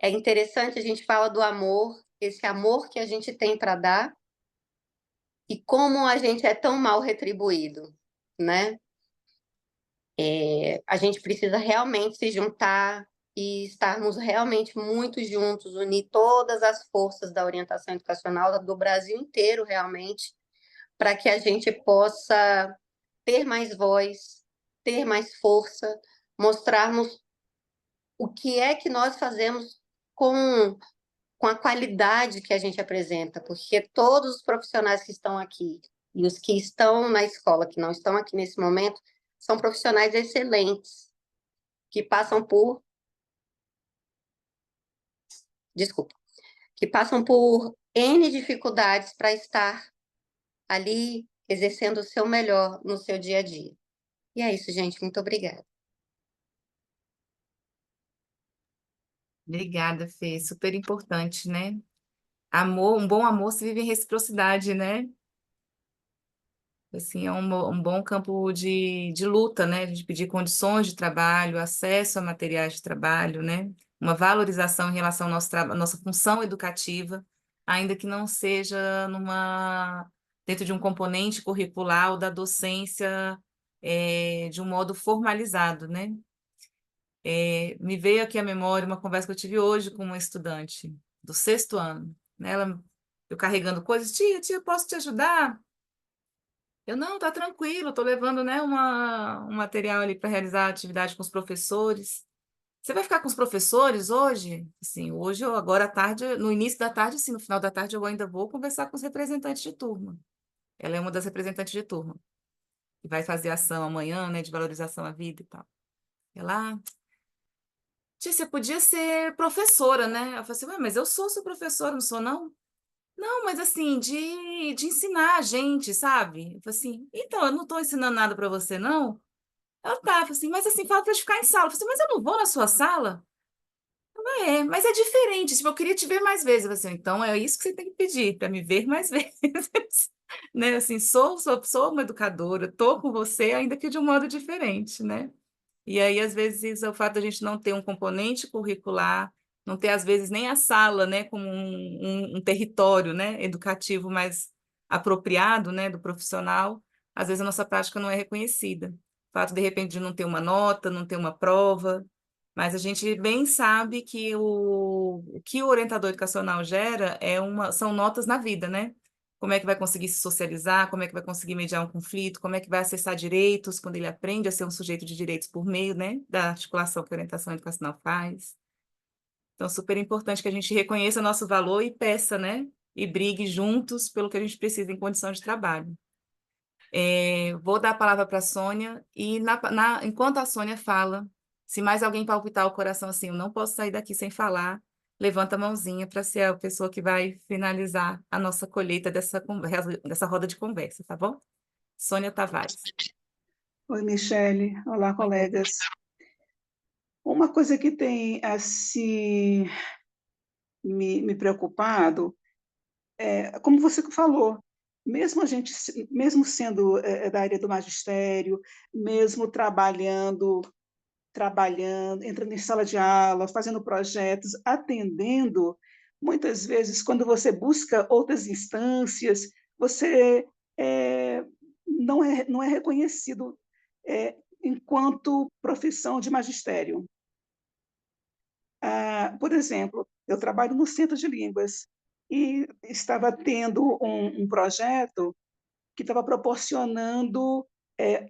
É interessante, a gente fala do amor, esse amor que a gente tem para dar, e como a gente é tão mal retribuído, né? A gente precisa realmente se juntar e estarmos realmente muito juntos, unir todas as forças da orientação educacional do Brasil inteiro, realmente, para que a gente possa ter mais voz, ter mais força, mostrarmos o que é que nós fazemos com a qualidade que a gente apresenta, porque todos os profissionais que estão aqui e os que estão na escola, que não estão aqui nesse momento, são profissionais excelentes, que passam por... Desculpa. Que passam por N dificuldades para estar ali exercendo o seu melhor no seu dia a dia. E é isso, gente. Muito obrigada. Obrigada, Fê. Super importante, né? Amor, um bom amor se vive em reciprocidade, né? Assim, é um bom campo de luta, né? De pedir condições de trabalho, acesso a materiais de trabalho, né? Uma valorização em relação ao à nossa função educativa, ainda que não seja dentro de um componente curricular ou da docência de um modo formalizado, né? Me veio aqui à memória uma conversa que eu tive hoje com uma estudante do 6º ano, né? Eu carregando coisas, tia, posso te ajudar? Eu, não, tá tranquilo, tô levando, né, um material ali para realizar a atividade com os professores. Você vai ficar com os professores hoje? Assim, hoje, agora à tarde, no início da tarde, sim, no final da tarde eu ainda vou conversar com os representantes de turma. Ela é uma das representantes de turma, que vai fazer ação amanhã, né, de valorização à vida e tal. Ela, tia, você podia ser professora, né? Eu falei assim, ué, mas eu sou sua professora, não sou, não? Não, mas assim, de ensinar a gente, sabe? Eu falei assim, então, eu não estou ensinando nada para você, não? Ela tá, eu falei assim, mas assim, fala para ficar em sala. Eu falei assim, mas eu não vou na sua sala? Ela, mas é diferente, tipo, eu queria te ver mais vezes. Eu falei assim, então é isso que você tem que pedir, para me ver mais vezes. Né? Assim, sou uma educadora, estou com você, ainda que de um modo diferente, né? E aí, às vezes, o fato de a gente não ter um componente curricular, não ter, às vezes, nem a sala, né, como um território, né, educativo mais apropriado, né, do profissional, às vezes a nossa prática não é reconhecida. O fato, de repente, de não ter uma nota, não ter uma prova, mas a gente bem sabe que o que o orientador educacional gera são notas na vida, né? Como é que vai conseguir se socializar, como é que vai conseguir mediar um conflito, como é que vai acessar direitos quando ele aprende a ser um sujeito de direitos por meio, né, da articulação que a orientação educacional faz. Então, super importante que a gente reconheça nosso valor e peça, né, e brigue juntos pelo que a gente precisa em condição de trabalho. Vou dar a palavra para a Sônia e enquanto a Sônia fala, se mais alguém palpitar o coração assim, eu não posso sair daqui sem falar, levanta a mãozinha para ser a pessoa que vai finalizar a nossa colheita dessa roda de conversa, tá bom? Sônia Tavares. Oi, Michele. Olá, colegas. Uma coisa que tem, assim, me preocupado, como você falou, mesmo a gente, mesmo sendo da área do magistério, mesmo trabalhando, entrando em sala de aula, fazendo projetos, atendendo, muitas vezes, quando você busca outras instâncias, você não é reconhecido enquanto profissão de magistério. Por exemplo, eu trabalho no Centro de Línguas e estava tendo um projeto que estava proporcionando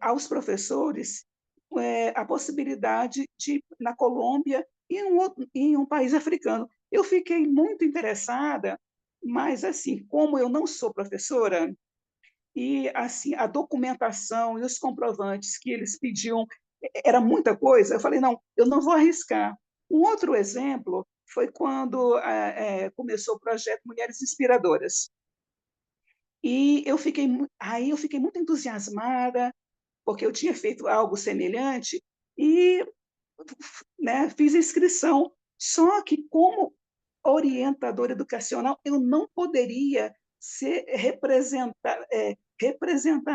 aos professores a possibilidade de, na Colômbia e em um país africano. Eu fiquei muito interessada, mas, assim, como eu não sou professora, e assim a documentação e os comprovantes que eles pediam era muita coisa, eu falei, não, eu não vou arriscar. Um outro exemplo foi quando começou o projeto Mulheres Inspiradoras. E aí eu fiquei muito entusiasmada, porque eu tinha feito algo semelhante, e né, fiz a inscrição. Só que, como orientadora educacional, eu não poderia representar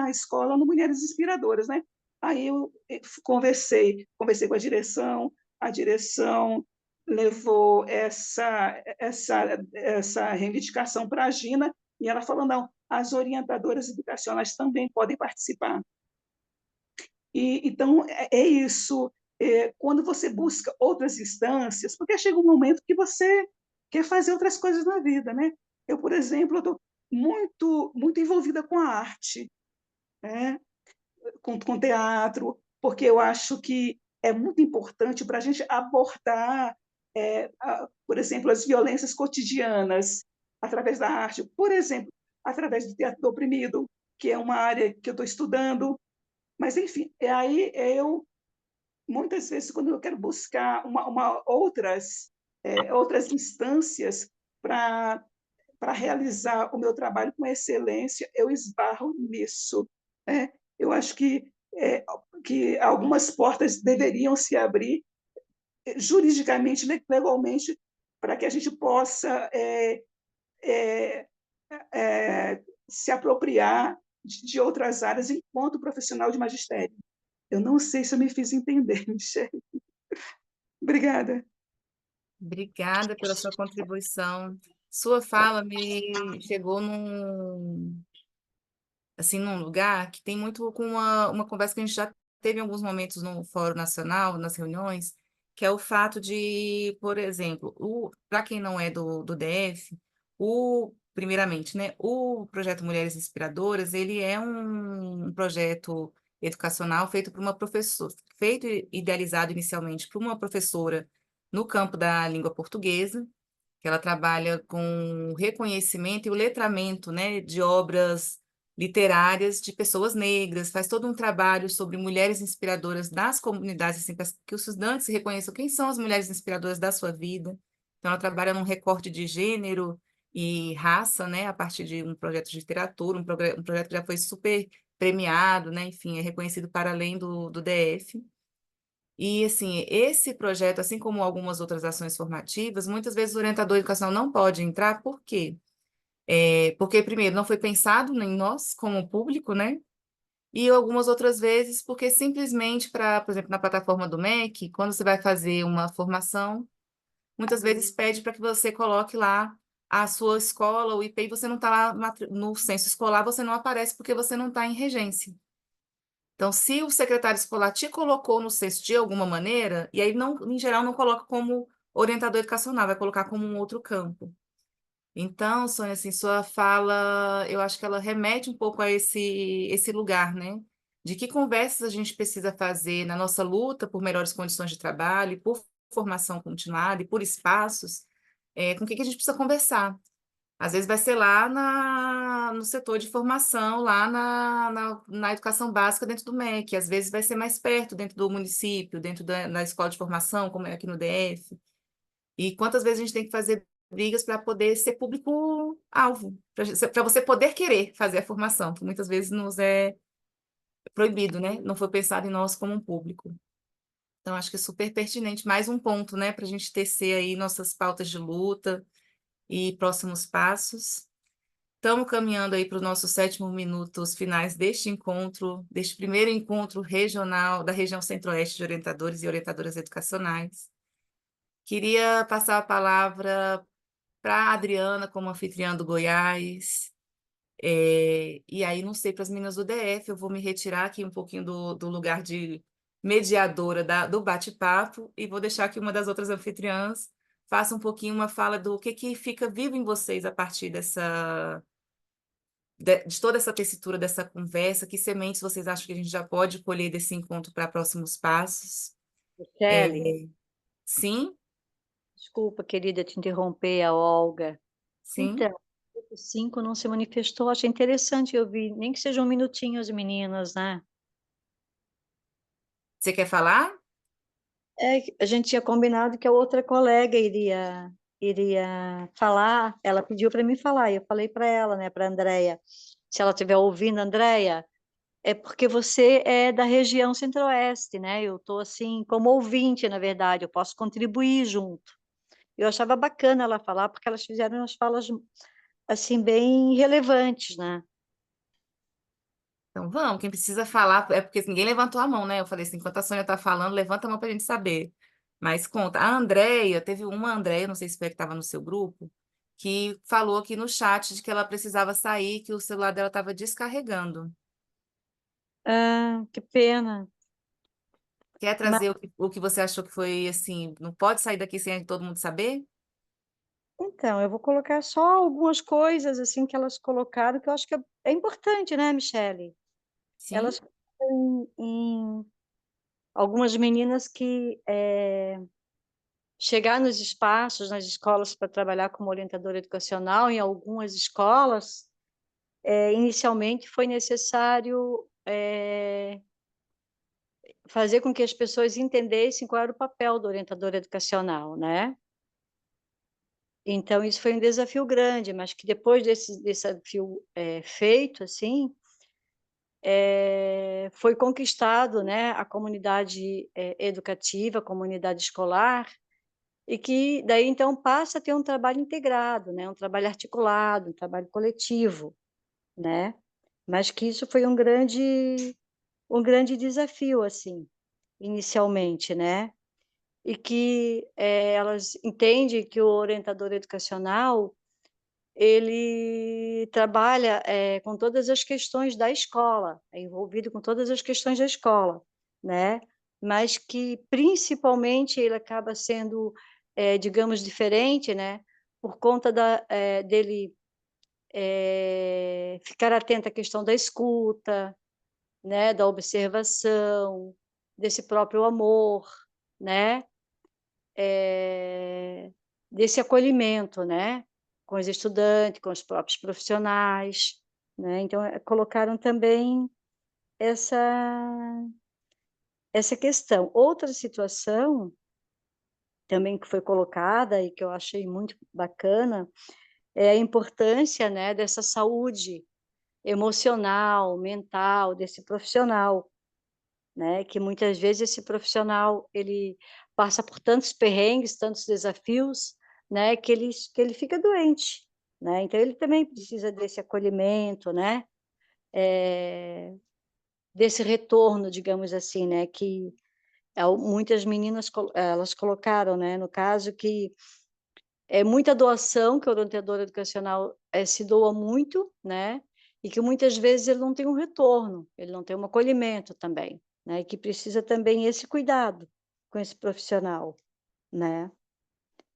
a escola no Mulheres Inspiradoras, né? Aí eu conversei com a direção levou essa reivindicação para a Gina, e ela falou, não, as orientadoras educacionais também podem participar. Então, é isso. Quando você busca outras instâncias, porque chega um momento que você quer fazer outras coisas na vida, né? Eu, por exemplo, estou muito envolvida com a arte, né? com teatro, porque eu acho que é muito importante para a gente abordar, por exemplo, as violências cotidianas através da arte, por exemplo, através do teatro do oprimido, que é uma área que eu estou estudando. Mas, enfim, aí eu, muitas vezes, quando eu quero buscar outras instâncias para realizar o meu trabalho com excelência, eu esbarro nisso, né? Eu acho que algumas portas deveriam se abrir juridicamente, legalmente, para que a gente possa se apropriar de outras áreas enquanto profissional de magistério. Eu não sei se eu me fiz entender, Michele. Obrigada. Obrigada pela sua contribuição. Sua fala me chegou assim, num lugar que tem muito com uma conversa que a gente já teve em alguns momentos no Fórum Nacional, nas reuniões, que é o fato de, por exemplo, para quem não é do DF, primeiramente, né, o projeto Mulheres Inspiradoras, ele é um projeto educacional feito por uma professora, feito e idealizado inicialmente por uma professora no campo da língua portuguesa, que ela trabalha com o reconhecimento e o letramento, né, de obras literárias de pessoas negras, faz todo um trabalho sobre mulheres inspiradoras das comunidades, assim, para que os estudantes reconheçam quem são as mulheres inspiradoras da sua vida. Então, ela trabalha num recorte de gênero e raça, né, a partir de um projeto de literatura, um projeto que já foi super premiado, né, enfim, é reconhecido para além do DF. E, assim, esse projeto, assim como algumas outras ações formativas, muitas vezes o orientador educacional não pode entrar, por quê? Porque, primeiro, não foi pensado em nós como público, né? E algumas outras vezes porque simplesmente por exemplo, na plataforma do MEC, quando você vai fazer uma formação, muitas vezes pede para que você coloque lá a sua escola, o IP, e você não está lá no censo escolar, você não aparece porque você não está em regência. Então, se o secretário escolar te colocou no censo de alguma maneira, e aí, não, em geral, não coloca como orientador educacional, vai colocar como um outro campo. Então, Sônia, assim, sua fala, eu acho que ela remete um pouco a esse lugar, né? De que conversas a gente precisa fazer na nossa luta por melhores condições de trabalho, por formação continuada e por espaços, com que a gente precisa conversar. Às vezes vai ser lá no setor de formação, lá na educação básica dentro do MEC, às vezes vai ser mais perto, dentro do município, dentro da escola de formação, como é aqui no DF. E quantas vezes a gente tem que fazer brigas para poder ser público-alvo, para você poder querer fazer a formação, que muitas vezes nos é proibido, né? Não foi pensado em nós como um público. Então, acho que é super pertinente. Mais um ponto, né, para a gente tecer aí nossas pautas de luta e próximos passos. Estamos caminhando aí para os nossos 7º minutos finais deste encontro, deste primeiro encontro regional da região Centro-Oeste de orientadores e orientadoras educacionais. Queria passar a palavra para a Adriana, como anfitriã do Goiás. E aí, não sei, para as meninas do DF, eu vou me retirar aqui um pouquinho do lugar de mediadora do bate-papo e vou deixar que uma das outras anfitriãs faça um pouquinho uma fala do que fica vivo em vocês a partir de toda essa tessitura dessa conversa, que sementes vocês acham que a gente já pode colher desse encontro para próximos passos? Michele, Sim, desculpa, querida, te interromper, a Olga. sim. Então, o grupo 5 não se manifestou, achei interessante ouvir, nem que seja um minutinho as meninas, né? Você quer falar? A gente tinha combinado que a outra colega iria falar, ela pediu para mim falar, e eu falei para ela, né, para a Andréia, se ela estiver ouvindo, Andréia, é porque você é da região Centro-Oeste, né? Eu estou assim, como ouvinte, na verdade, eu posso contribuir junto. Eu achava bacana ela falar, porque elas fizeram umas falas, assim, bem relevantes, né? Então vamos, quem precisa falar, é porque ninguém levantou a mão, né? Eu falei assim, enquanto a Sônia está falando, levanta a mão para a gente saber. Mas conta, a Andréia, teve uma Andréia, não sei se foi a que estava no seu grupo, que falou aqui no chat de que ela precisava sair, que o celular dela estava descarregando. Ah, que pena. Quer Mas, trazer o que você achou que foi assim, não pode sair daqui sem todo mundo saber? então, eu vou colocar só algumas coisas, assim, que elas colocaram, que eu acho que é importante, né, Michele? Sim. Elas em algumas meninas que chegar nos espaços, nas escolas para trabalhar como orientadora educacional, em algumas escolas, inicialmente foi necessário fazer com que as pessoas entendessem qual era o papel do orientador educacional, né? Então, isso foi um desafio grande, mas que depois desse desafio feito, assim, foi conquistado, né, a comunidade educativa, a comunidade escolar, e que daí então passa a ter um trabalho integrado, né, um trabalho articulado, um trabalho coletivo, né, mas que isso foi um grande desafio, assim, inicialmente, né, e que elas entendem que o orientador educacional ele trabalha com todas as questões da escola, é envolvido com todas as questões da escola, né? Mas que principalmente ele acaba sendo, digamos, diferente, né? Por conta dele ficar atento à questão da escuta, né? Da observação, desse próprio amor, né? Desse acolhimento, né? Com os estudantes, com os próprios profissionais, né? Então, colocaram também essa, essa questão. Outra situação também que foi colocada e que eu achei muito bacana é a importância, né, dessa saúde emocional, mental desse profissional, né? Que muitas vezes esse profissional ele passa por tantos perrengues, tantos desafios, né? Que ele fica doente, né? Então ele também precisa desse acolhimento, né? Desse retorno, digamos assim, né? Que muitas meninas elas colocaram, né? No caso que é muita doação que o orientador educacional se doa muito, né? E que muitas vezes ele não tem um retorno, ele não tem um acolhimento também, né? E que precisa também esse cuidado com esse profissional, né?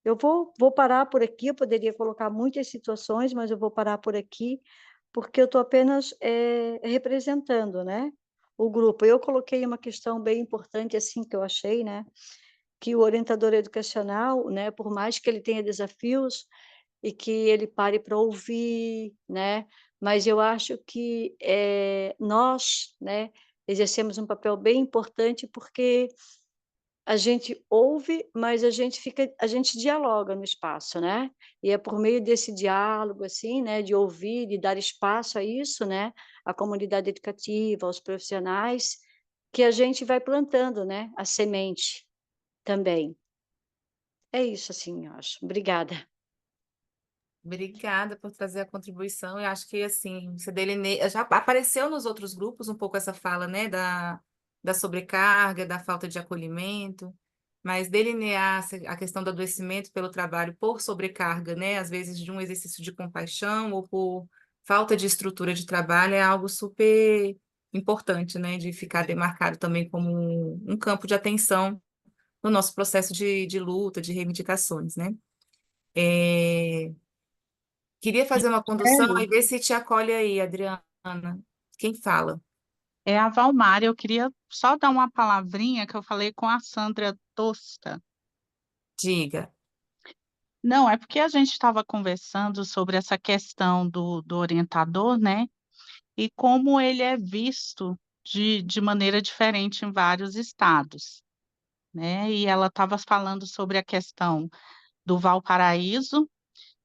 Eu vou parar por aqui, eu poderia colocar muitas situações, mas eu vou parar por aqui, porque eu estou apenas representando, né? O grupo. Eu coloquei uma questão bem importante, assim, que eu achei, né? Que o orientador educacional, né, por mais que ele tenha desafios e que ele pare para ouvir, né, mas eu acho que nós, né, exercemos um papel bem importante porque a gente ouve, mas a gente dialoga no espaço, né? E é por meio desse diálogo, assim, né, de ouvir, de dar espaço a isso, né, à comunidade educativa, aos profissionais, que a gente vai plantando, né, a semente também. É isso, assim, eu acho. Obrigada. Obrigada por trazer a contribuição. Eu acho que, assim, você delineia... Já apareceu nos outros grupos um pouco essa fala, né, da sobrecarga, da falta de acolhimento, mas delinear a questão do adoecimento pelo trabalho por sobrecarga, né, às vezes de um exercício de compaixão ou por falta de estrutura de trabalho é algo super importante, né, de ficar demarcado também como um campo de atenção no nosso processo de luta, de reivindicações, né? É, Queria fazer uma condução e ver se te acolhe aí, Adriana. Quem fala? É a Valmária, eu queria só dar uma palavrinha que eu falei com a Sandra Tosta. Diga. Não, é porque a gente estava conversando sobre essa questão do orientador, né? E como ele é visto de maneira diferente em vários estados, né? E ela estava falando sobre a questão do Valparaíso,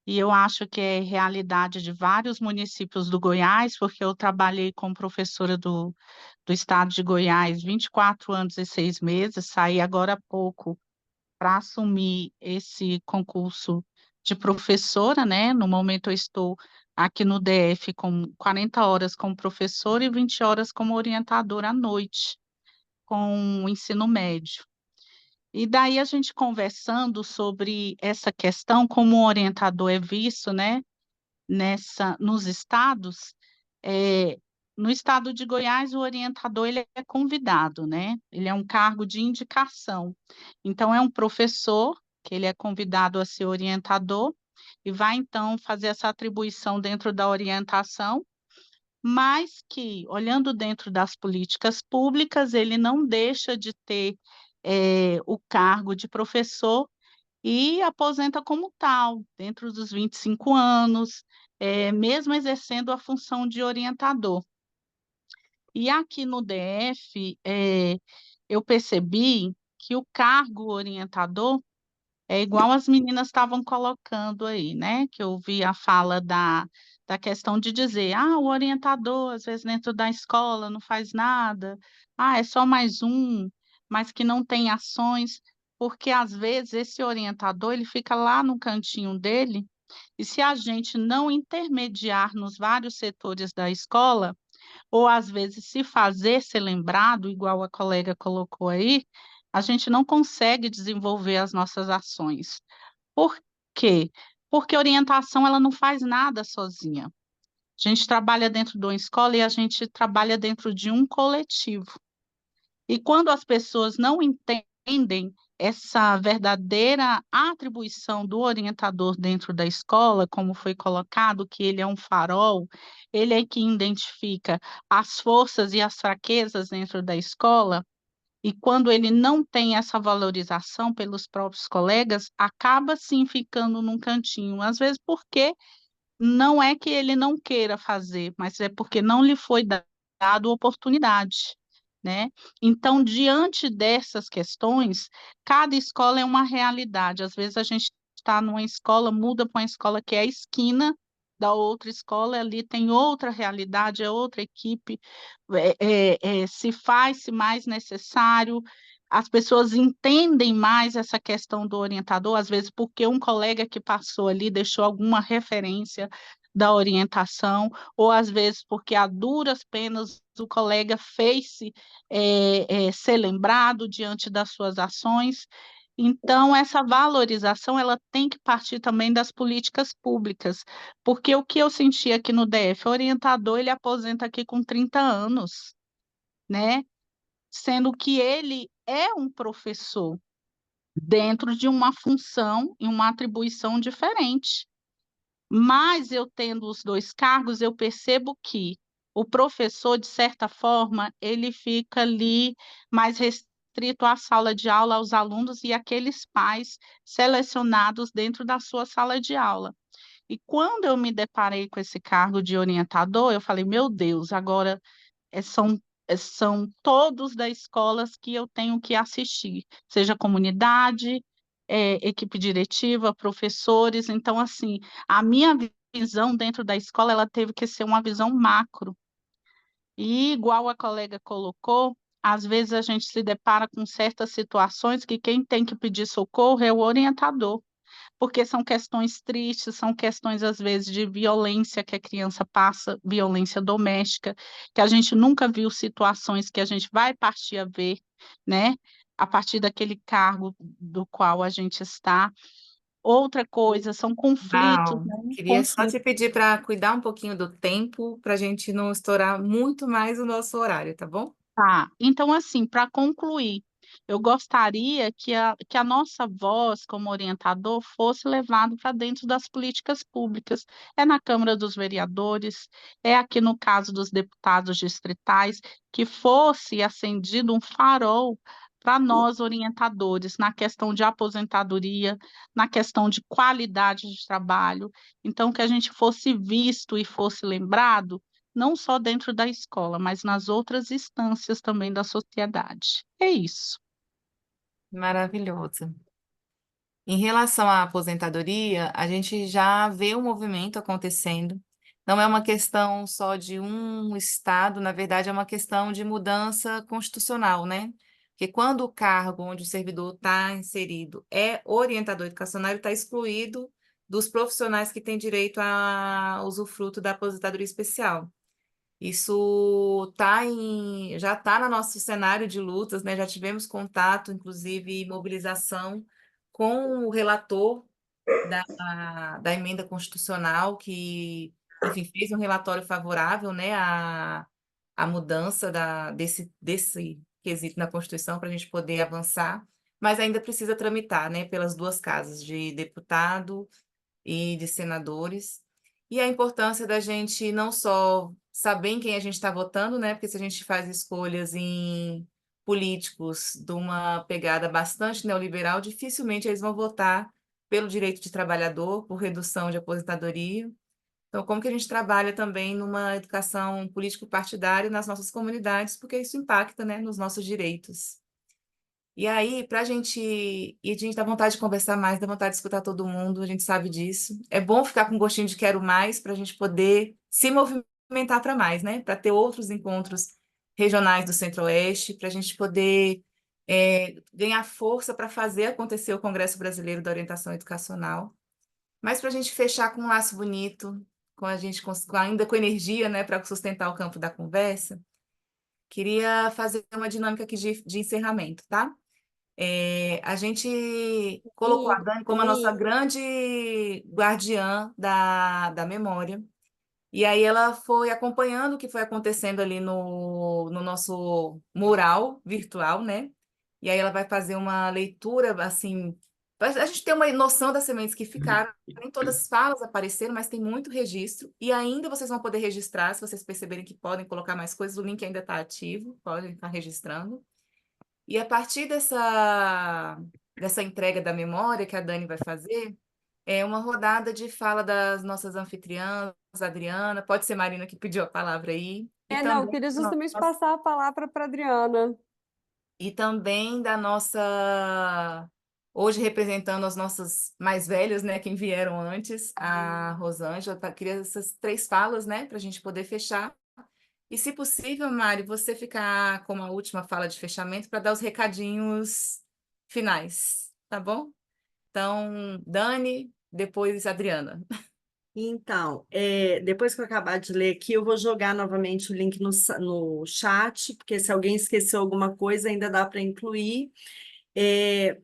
e eu acho que é realidade de vários municípios do Goiás, porque eu trabalhei como professora do estado de Goiás 24 anos e 6 meses, saí agora há pouco para assumir esse concurso de professora, né? No momento eu estou aqui no DF com 40 horas como professora e 20 horas como orientadora à noite, com o ensino médio. E daí a gente conversando sobre essa questão, como o orientador é visto, né, nos estados, é, no estado de Goiás, o orientador ele é convidado, né? Ele é um cargo de indicação. Então, é um professor que ele é convidado a ser orientador e vai, então, fazer essa atribuição dentro da orientação, mas que, olhando dentro das políticas públicas, ele não deixa de ter o cargo de professor e aposenta como tal, dentro dos 25 anos, mesmo exercendo a função de orientador. E aqui no DF, eu percebi que o cargo orientador é igual as meninas estavam colocando aí, né? Que eu vi a fala da questão de dizer, o orientador, às vezes, dentro da escola não faz nada, é só mais um, mas que não tem ações, porque às vezes esse orientador ele fica lá no cantinho dele, e se a gente não intermediar nos vários setores da escola, ou às vezes se fazer ser lembrado, igual a colega colocou aí, a gente não consegue desenvolver as nossas ações. Por quê? Porque orientação ela não faz nada sozinha. A gente trabalha dentro de uma escola e a gente trabalha dentro de um coletivo. E quando as pessoas não entendem essa verdadeira atribuição do orientador dentro da escola, como foi colocado, que ele é um farol, ele é que identifica as forças e as fraquezas dentro da escola, e quando ele não tem essa valorização pelos próprios colegas, acaba sim ficando num cantinho, às vezes porque não é que ele não queira fazer, mas é porque não lhe foi dado oportunidade, né? Então, diante dessas questões, cada escola é uma realidade. Às vezes a gente está numa escola, muda para uma escola que é a esquina da outra escola, ali tem outra realidade, é outra equipe, se faz-se mais necessário, as pessoas entendem mais essa questão do orientador, às vezes porque um colega que passou ali deixou alguma referência da orientação, ou às vezes porque a duras penas o colega fez-se ser lembrado diante das suas ações. Então, essa valorização ela tem que partir também das políticas públicas, porque o que eu senti aqui no DF, o orientador ele aposenta aqui com 30 anos, né? Sendo que ele é um professor dentro de uma função e uma atribuição diferente. Mas eu tendo os dois cargos, eu percebo que o professor, de certa forma, ele fica ali mais restrito à sala de aula, aos alunos e aqueles pais selecionados dentro da sua sala de aula. E quando eu me deparei com esse cargo de orientador, eu falei, meu Deus, agora são todos da escolas que eu tenho que assistir, seja comunidade, equipe diretiva, professores. Então, assim, a minha visão dentro da escola, ela teve que ser uma visão macro. E, igual a colega colocou, às vezes a gente se depara com certas situações que quem tem que pedir socorro é o orientador, porque são questões tristes, são questões, às vezes, de violência que a criança passa, violência doméstica, que a gente nunca viu situações que a gente vai partir a ver, né? A partir daquele cargo do qual a gente está. Outra coisa, são conflitos, Val, né? queria só te pedir para cuidar um pouquinho do tempo, para a gente não estourar muito mais o nosso horário, tá bom? Tá, então assim, para concluir, eu gostaria que a nossa voz como orientador fosse levada para dentro das políticas públicas. É na Câmara dos Vereadores, é aqui no caso dos deputados distritais, que fosse acendido um farol para nós orientadores na questão de aposentadoria, na questão de qualidade de trabalho. Então, que a gente fosse visto e fosse lembrado não só dentro da escola, mas nas outras instâncias também da sociedade. É isso. Maravilhoso. Em relação à aposentadoria, a gente já vê o movimento acontecendo. Não é uma questão só de um estado, na verdade, é uma questão de mudança constitucional, né? Porque quando o cargo onde o servidor está inserido é orientador educacional, ele está excluído dos profissionais que têm direito a usufruto da aposentadoria especial. Isso já está no nosso cenário de lutas, né? Já tivemos contato, inclusive mobilização com o relator da emenda constitucional, que, enfim, fez um relatório favorável, né, à mudança desse quesito na Constituição para a gente poder avançar, mas ainda precisa tramitar, né, pelas duas casas, de deputado e de senadores. E a importância da gente não só saber em quem a gente está votando, né? Porque se a gente faz escolhas em políticos de uma pegada bastante neoliberal, dificilmente eles vão votar pelo direito de trabalhador, por redução de aposentadoria. Então, como que a gente trabalha também numa educação político-partidária nas nossas comunidades, porque isso impacta, né, nos nossos direitos. E aí, a gente dá vontade de conversar mais, dá vontade de escutar todo mundo, a gente sabe disso. É bom ficar com gostinho de quero mais, para a gente poder se movimentar para mais, né? Para ter outros encontros regionais do Centro-Oeste, para a gente poder ganhar força para fazer acontecer o Congresso Brasileiro da Orientação Educacional. Mas para a gente fechar com um laço bonito, ainda com energia, né, para sustentar o campo da conversa, queria fazer uma dinâmica aqui de encerramento, tá? A gente colocou a Dani como a nossa grande guardiã da memória. E aí ela foi acompanhando o que foi acontecendo ali no nosso mural virtual, né? E aí ela vai fazer uma leitura, assim, a gente ter uma noção das sementes que ficaram. Nem todas as falas apareceram, mas tem muito registro. E ainda vocês vão poder registrar, se vocês perceberem que podem colocar mais coisas, o link ainda está ativo, podem estar registrando. E a partir dessa entrega da memória que a Dani vai fazer, é uma rodada de fala das nossas anfitriãs, Adriana, pode ser Marina que pediu a palavra aí, Não, eu queria justamente passar a palavra para a Adriana. E também da nossa, hoje representando as nossas mais velhas, né, quem vieram antes, a Rosângela, queria essas 3 falas, né, para a gente poder fechar. E, se possível, Mari, você ficar com a última fala de fechamento para dar os recadinhos finais, tá bom? Então, Dani, depois Adriana. Então, depois que eu acabar de ler aqui, eu vou jogar novamente o link no chat, porque se alguém esqueceu alguma coisa, ainda dá para incluir.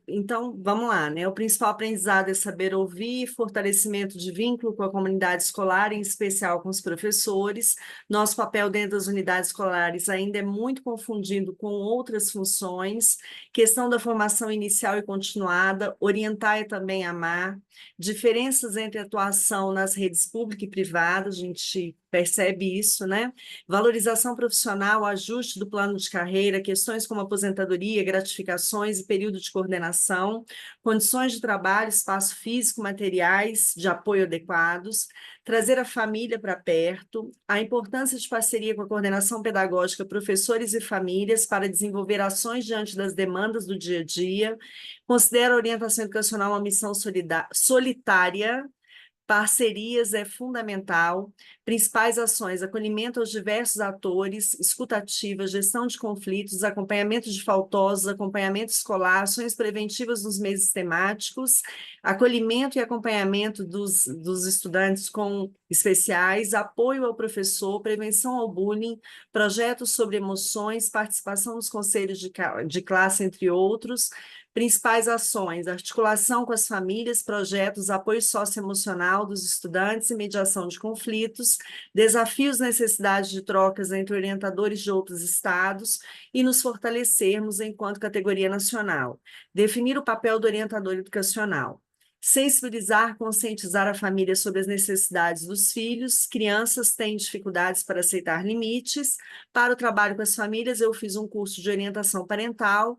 Então, vamos lá, né? O principal aprendizado é saber ouvir, fortalecimento de vínculo com a comunidade escolar, em especial com os professores. Nosso papel dentro das unidades escolares ainda é muito confundido com outras funções. Questão da formação inicial e continuada, orientar é também amar. Diferenças entre atuação nas redes pública e privada, a gente percebe isso, né? Valorização profissional, ajuste do plano de carreira, questões como aposentadoria, gratificações e período de coordenação, condições de trabalho, espaço físico, materiais de apoio adequados, trazer a família para perto, a importância de parceria com a coordenação pedagógica, professores e famílias para desenvolver ações diante das demandas do dia a dia, considera a orientação educacional uma missão solitária, Parcerias é fundamental. Principais ações: acolhimento aos diversos atores, escutativa, gestão de conflitos, acompanhamento de faltosos, acompanhamento escolar, ações preventivas nos meses temáticos, acolhimento e acompanhamento dos estudantes com especiais, apoio ao professor, prevenção ao bullying, projetos sobre emoções, participação nos conselhos de classe, entre outros. Principais ações: articulação com as famílias, projetos, apoio socioemocional dos estudantes e mediação de conflitos, desafios, necessidades de trocas entre orientadores de outros estados e nos fortalecermos enquanto categoria nacional. Definir o papel do orientador educacional. Sensibilizar, conscientizar a família sobre as necessidades dos filhos. Crianças têm dificuldades para aceitar limites. Para o trabalho com as famílias, eu fiz um curso de orientação parental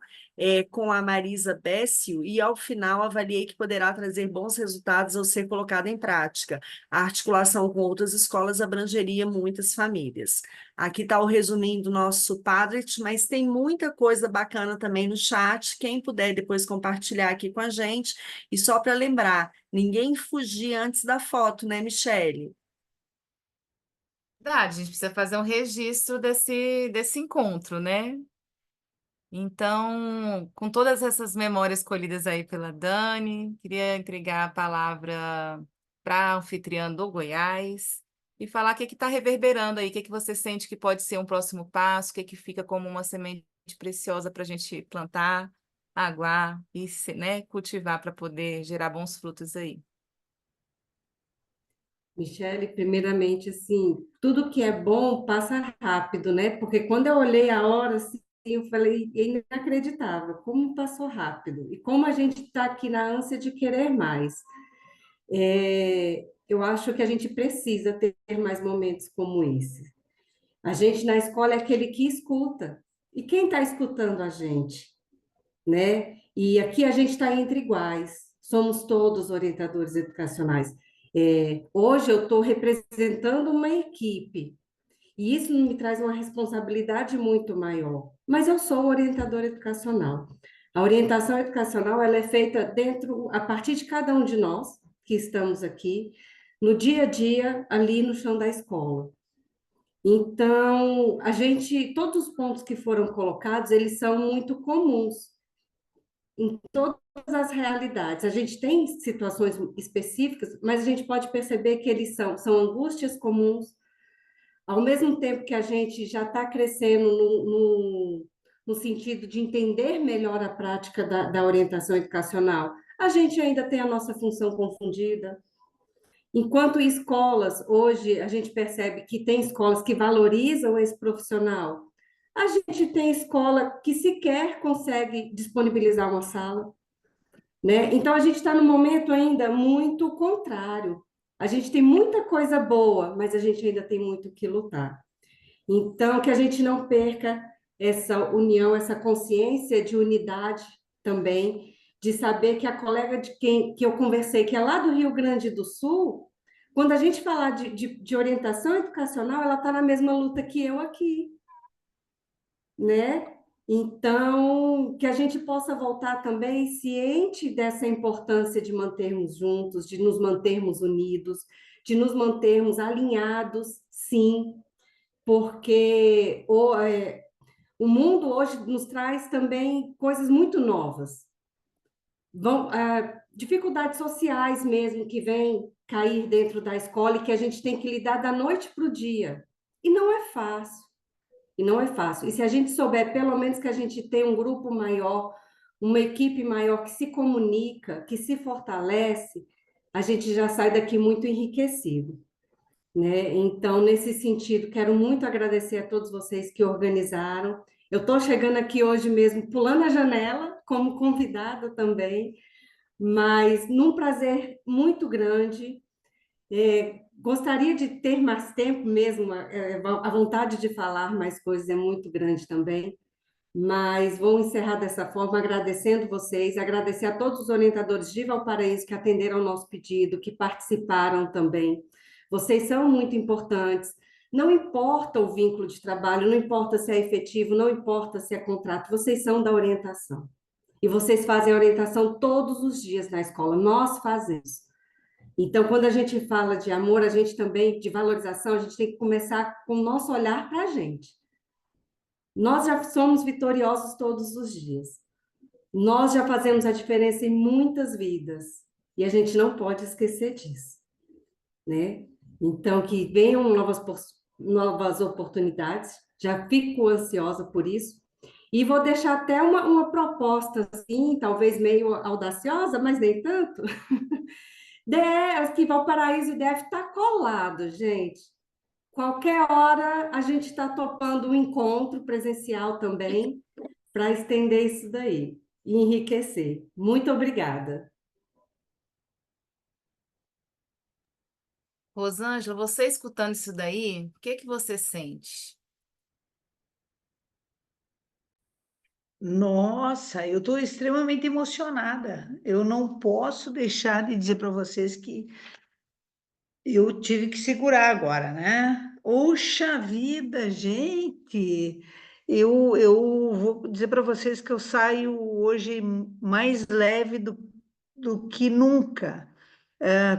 com a Marisa Bécio, e ao final avaliei que poderá trazer bons resultados ao ser colocado em prática. A articulação com outras escolas abrangeria muitas famílias. Aqui está o resuminho do nosso Padlet, mas tem muita coisa bacana também no chat. Quem puder depois compartilhar aqui com a gente. E só para lembrar, ninguém fugir antes da foto, né, Michele? Verdade, a gente precisa fazer um registro desse encontro, né? Então, com todas essas memórias colhidas aí pela Dani, queria entregar a palavra para a anfitriã do Goiás e falar o que está reverberando aí, o que você sente que pode ser um próximo passo, o que fica como uma semente preciosa para a gente plantar, aguar e né, cultivar para poder gerar bons frutos aí. Michele, primeiramente, assim, tudo que é bom passa rápido, né? Porque quando eu olhei a hora, assim, eu falei, é inacreditável, como passou rápido. E como a gente está aqui na ânsia de querer mais. Eu acho que a gente precisa ter mais momentos como esse. A gente na escola é aquele que escuta. E quem está escutando a gente? Né? E aqui a gente está entre iguais. Somos todos orientadores educacionais. Hoje eu estou representando uma equipe, e isso me traz uma responsabilidade muito maior. Mas eu sou orientadora educacional. A orientação educacional ela é feita a partir de cada um de nós que estamos aqui, no dia a dia, ali no chão da escola. Então, todos os pontos que foram colocados, eles são muito comuns em todas as realidades. A gente tem situações específicas, mas a gente pode perceber que eles são angústias comuns, ao mesmo tempo que a gente já está crescendo no sentido de entender melhor a prática da orientação educacional, a gente ainda tem a nossa função confundida. Enquanto escolas, hoje, a gente percebe que tem escolas que valorizam esse profissional, a gente tem escola que sequer consegue disponibilizar uma sala, né? Então, a gente está num momento ainda muito contrário. A gente tem muita coisa boa, mas a gente ainda tem muito que lutar. Então, que a gente não perca essa união, essa consciência de unidade também, de saber que a colega que eu conversei, que é lá do Rio Grande do Sul, quando a gente falar de orientação educacional, ela está na mesma luta que eu aqui, né? Então, que a gente possa voltar também ciente dessa importância de mantermos juntos, de nos mantermos unidos, de nos mantermos alinhados, sim, porque o mundo hoje nos traz também coisas muito novas. Dificuldades sociais mesmo que vêm cair dentro da escola e que a gente tem que lidar da noite para o dia. E não é fácil. E se a gente souber, pelo menos, que a gente tem um grupo maior, uma equipe maior que se comunica, que se fortalece, a gente já sai daqui muito enriquecido, né? Então, nesse sentido, quero muito agradecer a todos vocês que organizaram. Eu estou chegando aqui hoje mesmo, pulando a janela, como convidada também, mas num prazer muito grande. Gostaria de ter mais tempo mesmo, a vontade de falar mais coisas é muito grande também, mas vou encerrar dessa forma agradecendo vocês, agradecer a todos os orientadores de Valparaíso que atenderam ao nosso pedido, que participaram também. Vocês são muito importantes. Não importa o vínculo de trabalho, não importa se é efetivo, não importa se é contrato, vocês são da orientação. E vocês fazem a orientação todos os dias na escola, nós fazemos. Então, quando a gente fala de amor, a gente também, de valorização, a gente tem que começar com o nosso olhar para a gente. Nós já somos vitoriosos todos os dias. Nós já fazemos a diferença em muitas vidas. E a gente não pode esquecer disso, né? Então, que venham novas oportunidades. Já fico ansiosa por isso. E vou deixar até uma proposta, assim, talvez meio audaciosa, mas nem tanto. Que Valparaíso deve estar colado, gente. Qualquer hora a gente está topando um encontro presencial também para estender isso daí e enriquecer. Muito obrigada. Rosângela, você escutando isso daí, o que que você sente? Nossa, eu estou extremamente emocionada. Eu não posso deixar de dizer para vocês que eu tive que segurar agora, né? Oxa vida, gente! Eu vou dizer para vocês que eu saio hoje mais leve do que nunca.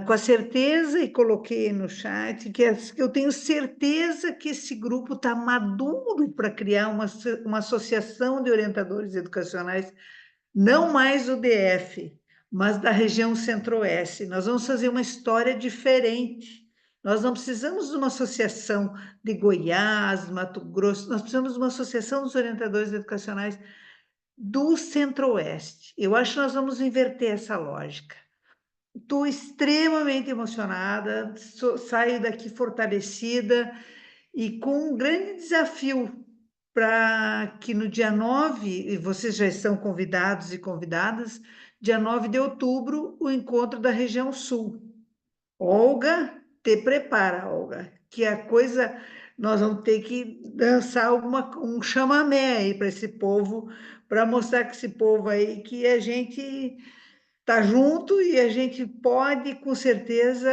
Com a certeza, e coloquei no chat, que eu tenho certeza que esse grupo está maduro para criar uma associação de orientadores educacionais, não mais o DF, mas da região Centro-Oeste. Nós vamos fazer uma história diferente. Nós não precisamos de uma associação de Goiás, Mato Grosso, nós precisamos de uma associação dos orientadores educacionais do Centro-Oeste. Eu acho que nós vamos inverter essa lógica. Estou extremamente emocionada, saio daqui fortalecida e com um grande desafio para que no dia 9, e vocês já estão convidados e convidadas, dia 9 de outubro, o encontro da região sul. Olga, te prepara, Olga, que a coisa, nós vamos ter que dançar um chamamé aí para esse povo, para mostrar que esse povo aí que a gente está junto e a gente pode, com certeza,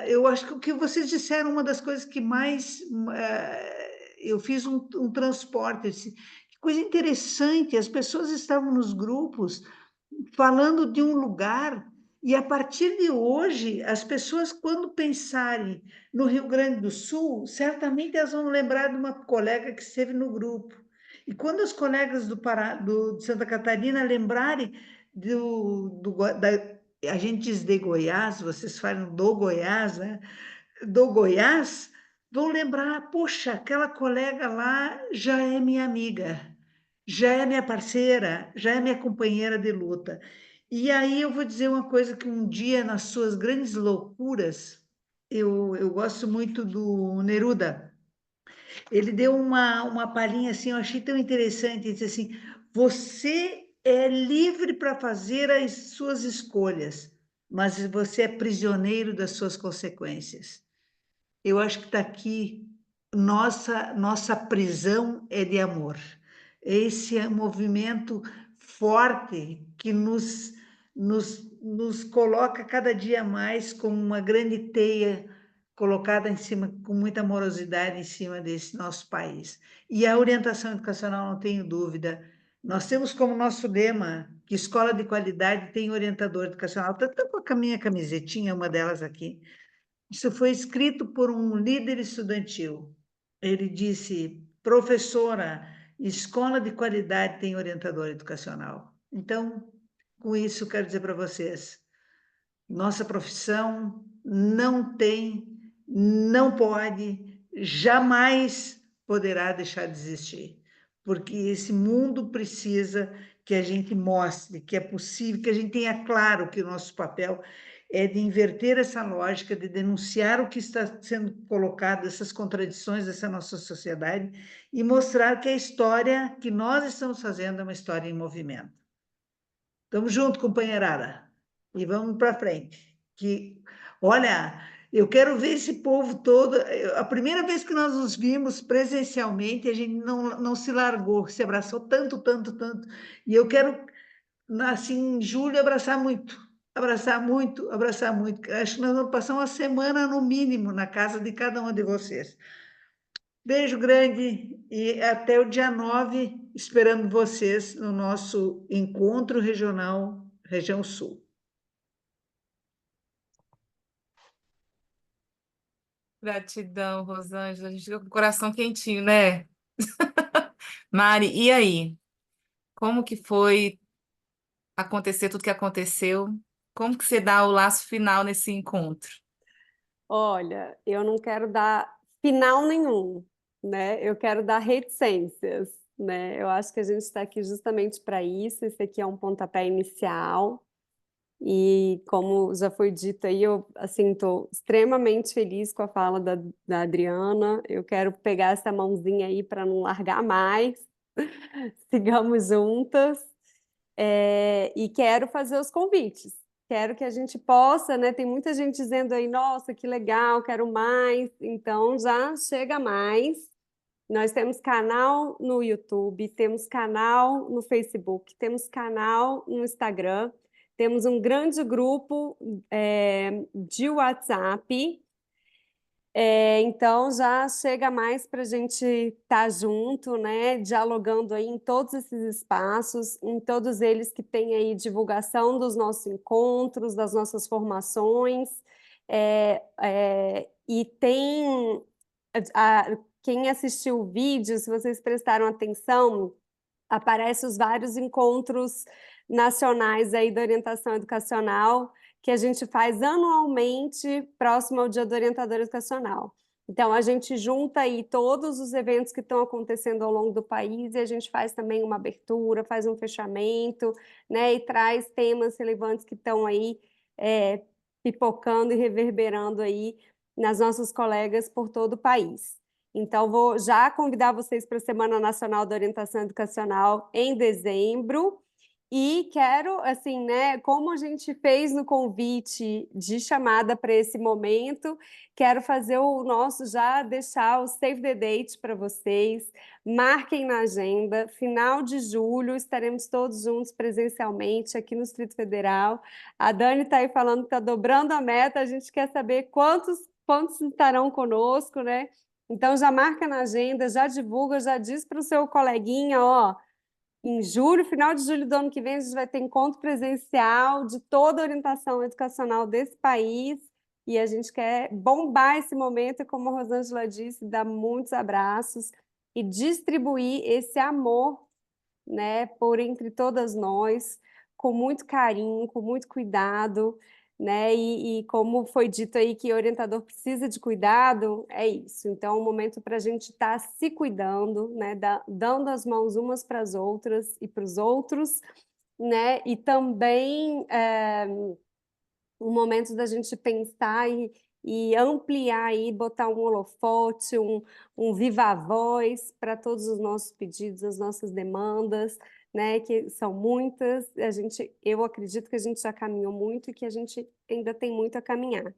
eu acho que o que vocês disseram, uma das coisas que mais eu fiz um transporte, que coisa interessante, as pessoas estavam nos grupos falando de um lugar, e a partir de hoje, as pessoas, quando pensarem no Rio Grande do Sul, certamente elas vão lembrar de uma colega que esteve no grupo. E quando os colegas de Santa Catarina lembrarem a gente diz de Goiás, vocês falam do Goiás, né? Do Goiás, vão lembrar, poxa, aquela colega lá já é minha amiga, já é minha parceira, já é minha companheira de luta. E aí eu vou dizer uma coisa que um dia, nas suas grandes loucuras, eu gosto muito do Neruda, ele deu uma palhinha assim, eu achei tão interessante, ele disse assim, você é livre para fazer as suas escolhas, mas você é prisioneiro das suas consequências. Eu acho que está aqui, nossa prisão é de amor. Esse é um movimento forte que nos coloca cada dia mais como uma grande teia colocada em cima, com muita amorosidade em cima desse nosso país. E a orientação educacional, não tenho dúvida, nós temos como nosso lema que escola de qualidade tem orientador educacional. Estou com a minha camisetinha, uma delas aqui. Isso foi escrito por um líder estudantil. Ele disse, professora, escola de qualidade tem orientador educacional. Então, com isso, eu quero dizer para vocês, nossa profissão não tem, não pode, jamais poderá deixar de existir, porque esse mundo precisa que a gente mostre que é possível, que a gente tenha claro que o nosso papel é de inverter essa lógica, de denunciar o que está sendo colocado, essas contradições dessa nossa sociedade, e mostrar que a história que nós estamos fazendo é uma história em movimento. Estamos juntos, companheirada, e vamos para frente. Que, olha, eu quero ver esse povo todo. A primeira vez que nós nos vimos presencialmente, a gente não se largou, se abraçou tanto, tanto, tanto. E eu quero, assim, em julho, abraçar muito, abraçar muito, abraçar muito. Acho que nós vamos passar uma semana, no mínimo, na casa de cada uma de vocês. Beijo grande e até o dia 9, esperando vocês no nosso encontro regional, Região Sul. Gratidão, Rosângela. A gente fica com o coração quentinho, né? Mari, e aí? Como que foi acontecer tudo que aconteceu? Como que você dá o laço final nesse encontro? Olha, eu não quero dar final nenhum, né? Eu quero dar reticências, né? Eu acho que a gente está aqui justamente para isso. Esse aqui é um pontapé inicial. E como já foi dito aí, eu assim estou extremamente feliz com a fala da Adriana. Eu quero pegar essa mãozinha aí para não largar mais. Sigamos juntas. E quero fazer os convites. Quero que a gente possa, né? Tem muita gente dizendo aí, nossa, que legal, quero mais. Então já chega mais. Nós temos canal no YouTube, temos canal no Facebook, temos canal no Instagram, temos um grande grupo de WhatsApp. Então já chega mais para a gente estar junto, né? Dialogando aí em todos esses espaços, em todos eles que tem aí divulgação dos nossos encontros, das nossas formações, e tem quem assistiu o vídeo, se vocês prestaram atenção, aparecem os vários encontros nacionais aí da orientação educacional que a gente faz anualmente próximo ao Dia do Orientador Educacional. Então, a gente junta aí todos os eventos que estão acontecendo ao longo do país e a gente faz também uma abertura, faz um fechamento, né, e traz temas relevantes que estão aí pipocando e reverberando aí nas nossas colegas por todo o país. Então, vou já convidar vocês para a Semana Nacional da Orientação Educacional em dezembro. E quero, assim, né, como a gente fez no convite de chamada para esse momento, quero fazer o nosso, já deixar o Save the Date para vocês. Marquem na agenda, final de julho, estaremos todos juntos presencialmente aqui no Distrito Federal. A Dani está aí falando que está dobrando a meta, a gente quer saber quantos estarão conosco, né? Então já marca na agenda, já divulga, já diz para o seu coleguinha, ó, em julho, final de julho do ano que vem, a gente vai ter encontro presencial de toda a orientação educacional desse país e a gente quer bombar esse momento e, como a Rosângela disse, dar muitos abraços e distribuir esse amor, né, por entre todas nós, com muito carinho, com muito cuidado, né? E como foi dito aí que o orientador precisa de cuidado, é isso. Então, é um momento para a gente estar se cuidando, né? Dando as mãos umas para as outras e para os outros, né? E também um momento da gente pensar e ampliar aí, botar um holofote, um viva voz para todos os nossos pedidos, as nossas demandas, né, que são muitas. Eu acredito que a gente já caminhou muito e que a gente ainda tem muito a caminhar.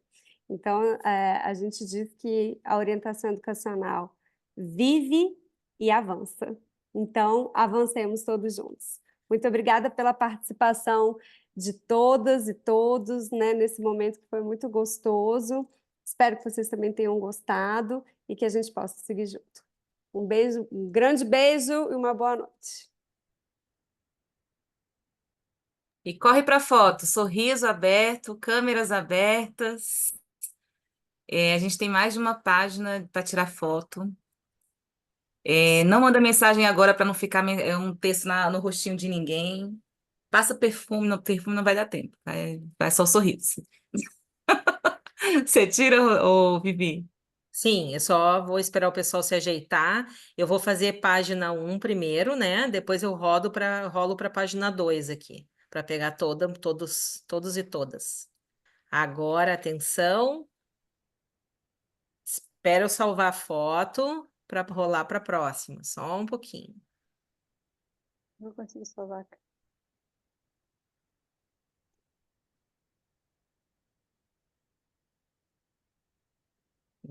Então, a gente diz que a orientação educacional vive e avança. Então, avancemos todos juntos. Muito obrigada pela participação de todas e todos, né, nesse momento que foi muito gostoso. Espero que vocês também tenham gostado e que a gente possa seguir junto. Um beijo, um grande beijo e uma boa noite. E corre para a foto, sorriso aberto, câmeras abertas. A gente tem mais de uma página para tirar foto. Não manda mensagem agora para não ficar um texto no rostinho de ninguém. Passa perfume, no perfume não vai dar tempo. Vai só sorriso. Você tira, Vivi? Sim, eu só vou esperar o pessoal se ajeitar. Eu vou fazer página 1 primeiro, né? Depois eu rolo para a página 2 aqui, para pegar todos e todas. Agora, atenção. Espero eu salvar a foto para rolar para a próxima. Só um pouquinho. Não consigo salvar.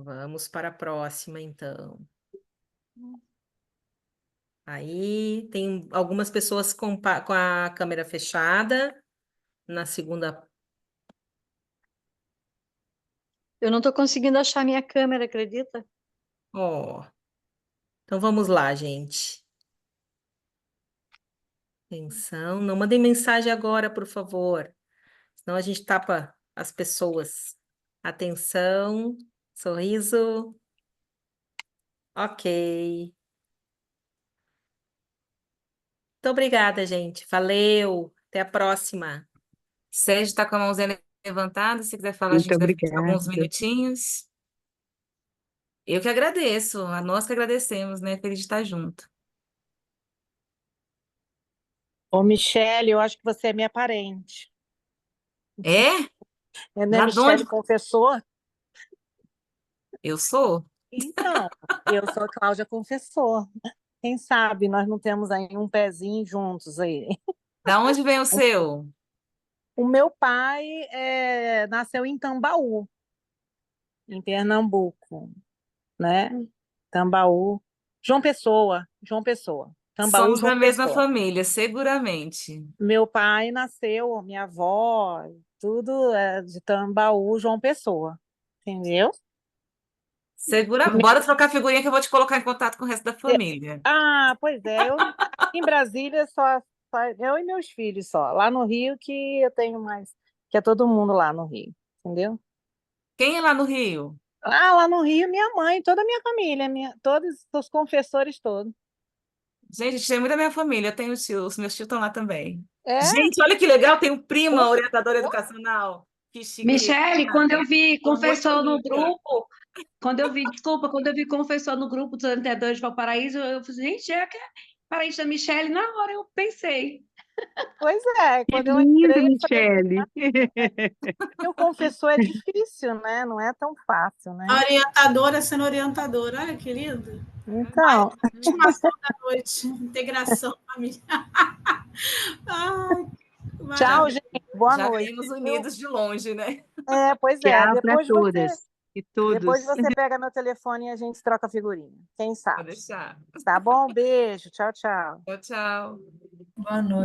Vamos para a próxima, então. Aí tem algumas pessoas com a câmera fechada. Na segunda. Eu não estou conseguindo achar minha câmera, acredita? Ó. Então vamos lá, gente. Atenção, não mandem mensagem agora, por favor. Senão a gente tapa as pessoas. Atenção, Sorriso. Ok. Muito obrigada, gente. Valeu. Até a próxima. Sérgio está com a mãozinha levantada, se quiser falar, a Muito gente deve ter alguns obrigada. minutinhos. Eu que agradeço, a nós que agradecemos, né? Feliz de estar junto. Ô, Michele, eu acho que você é minha parente. É? Não é Lá de Michele onde? Confessor? Eu sou? Então, eu sou a Cláudia Confessor. Quem sabe nós não temos aí um pezinho juntos aí. Da onde vem o seu? O meu pai nasceu em Tambaú, em Pernambuco, né? Tambaú. João Pessoa. Tambaú, Somos João da mesma Pessoa. família, seguramente. Meu pai nasceu, minha avó, tudo é de Tambaú, João Pessoa. Entendeu? Segura... Bora trocar figurinha que eu vou te colocar em contato com o resto da família. Ah, pois é. Aqui em Brasília só eu e meus filhos só. Lá no Rio que eu tenho mais, que é todo mundo lá no Rio, entendeu? Quem é lá no Rio? Ah, lá no Rio, minha mãe, toda a minha família, todos os confessores todos. Gente, tem muita minha família. Eu tenho tios, meus tios estão lá também. É? Gente, olha que legal, tenho prima Poxa, orientadora educacional. Que chique. Michele, quando eu vi Tô muito confessor no rica. grupo, quando eu vi confessor no grupo dos orientadores de Valparaíso, eu falei, gente, é que é parente da Michele, na hora eu pensei. pois é, Que quando eu lindo, entrei, eu falei assim, Michele. porque o confessor é difícil, né? Não é tão fácil, né? A orientadora sendo orientadora, olha que lindo. Então, Intimação da noite, integração familiar. Ai, tchau, maravilha. gente. Boa Já noite. viemos unidos de longe, né? Pois é. Tchau para todas e Depois todos. você pega meu telefone e a gente troca figurinha. Quem Vou sabe? deixar. Tá bom? Beijo. Tchau, tchau. Tchau, tchau. Boa noite.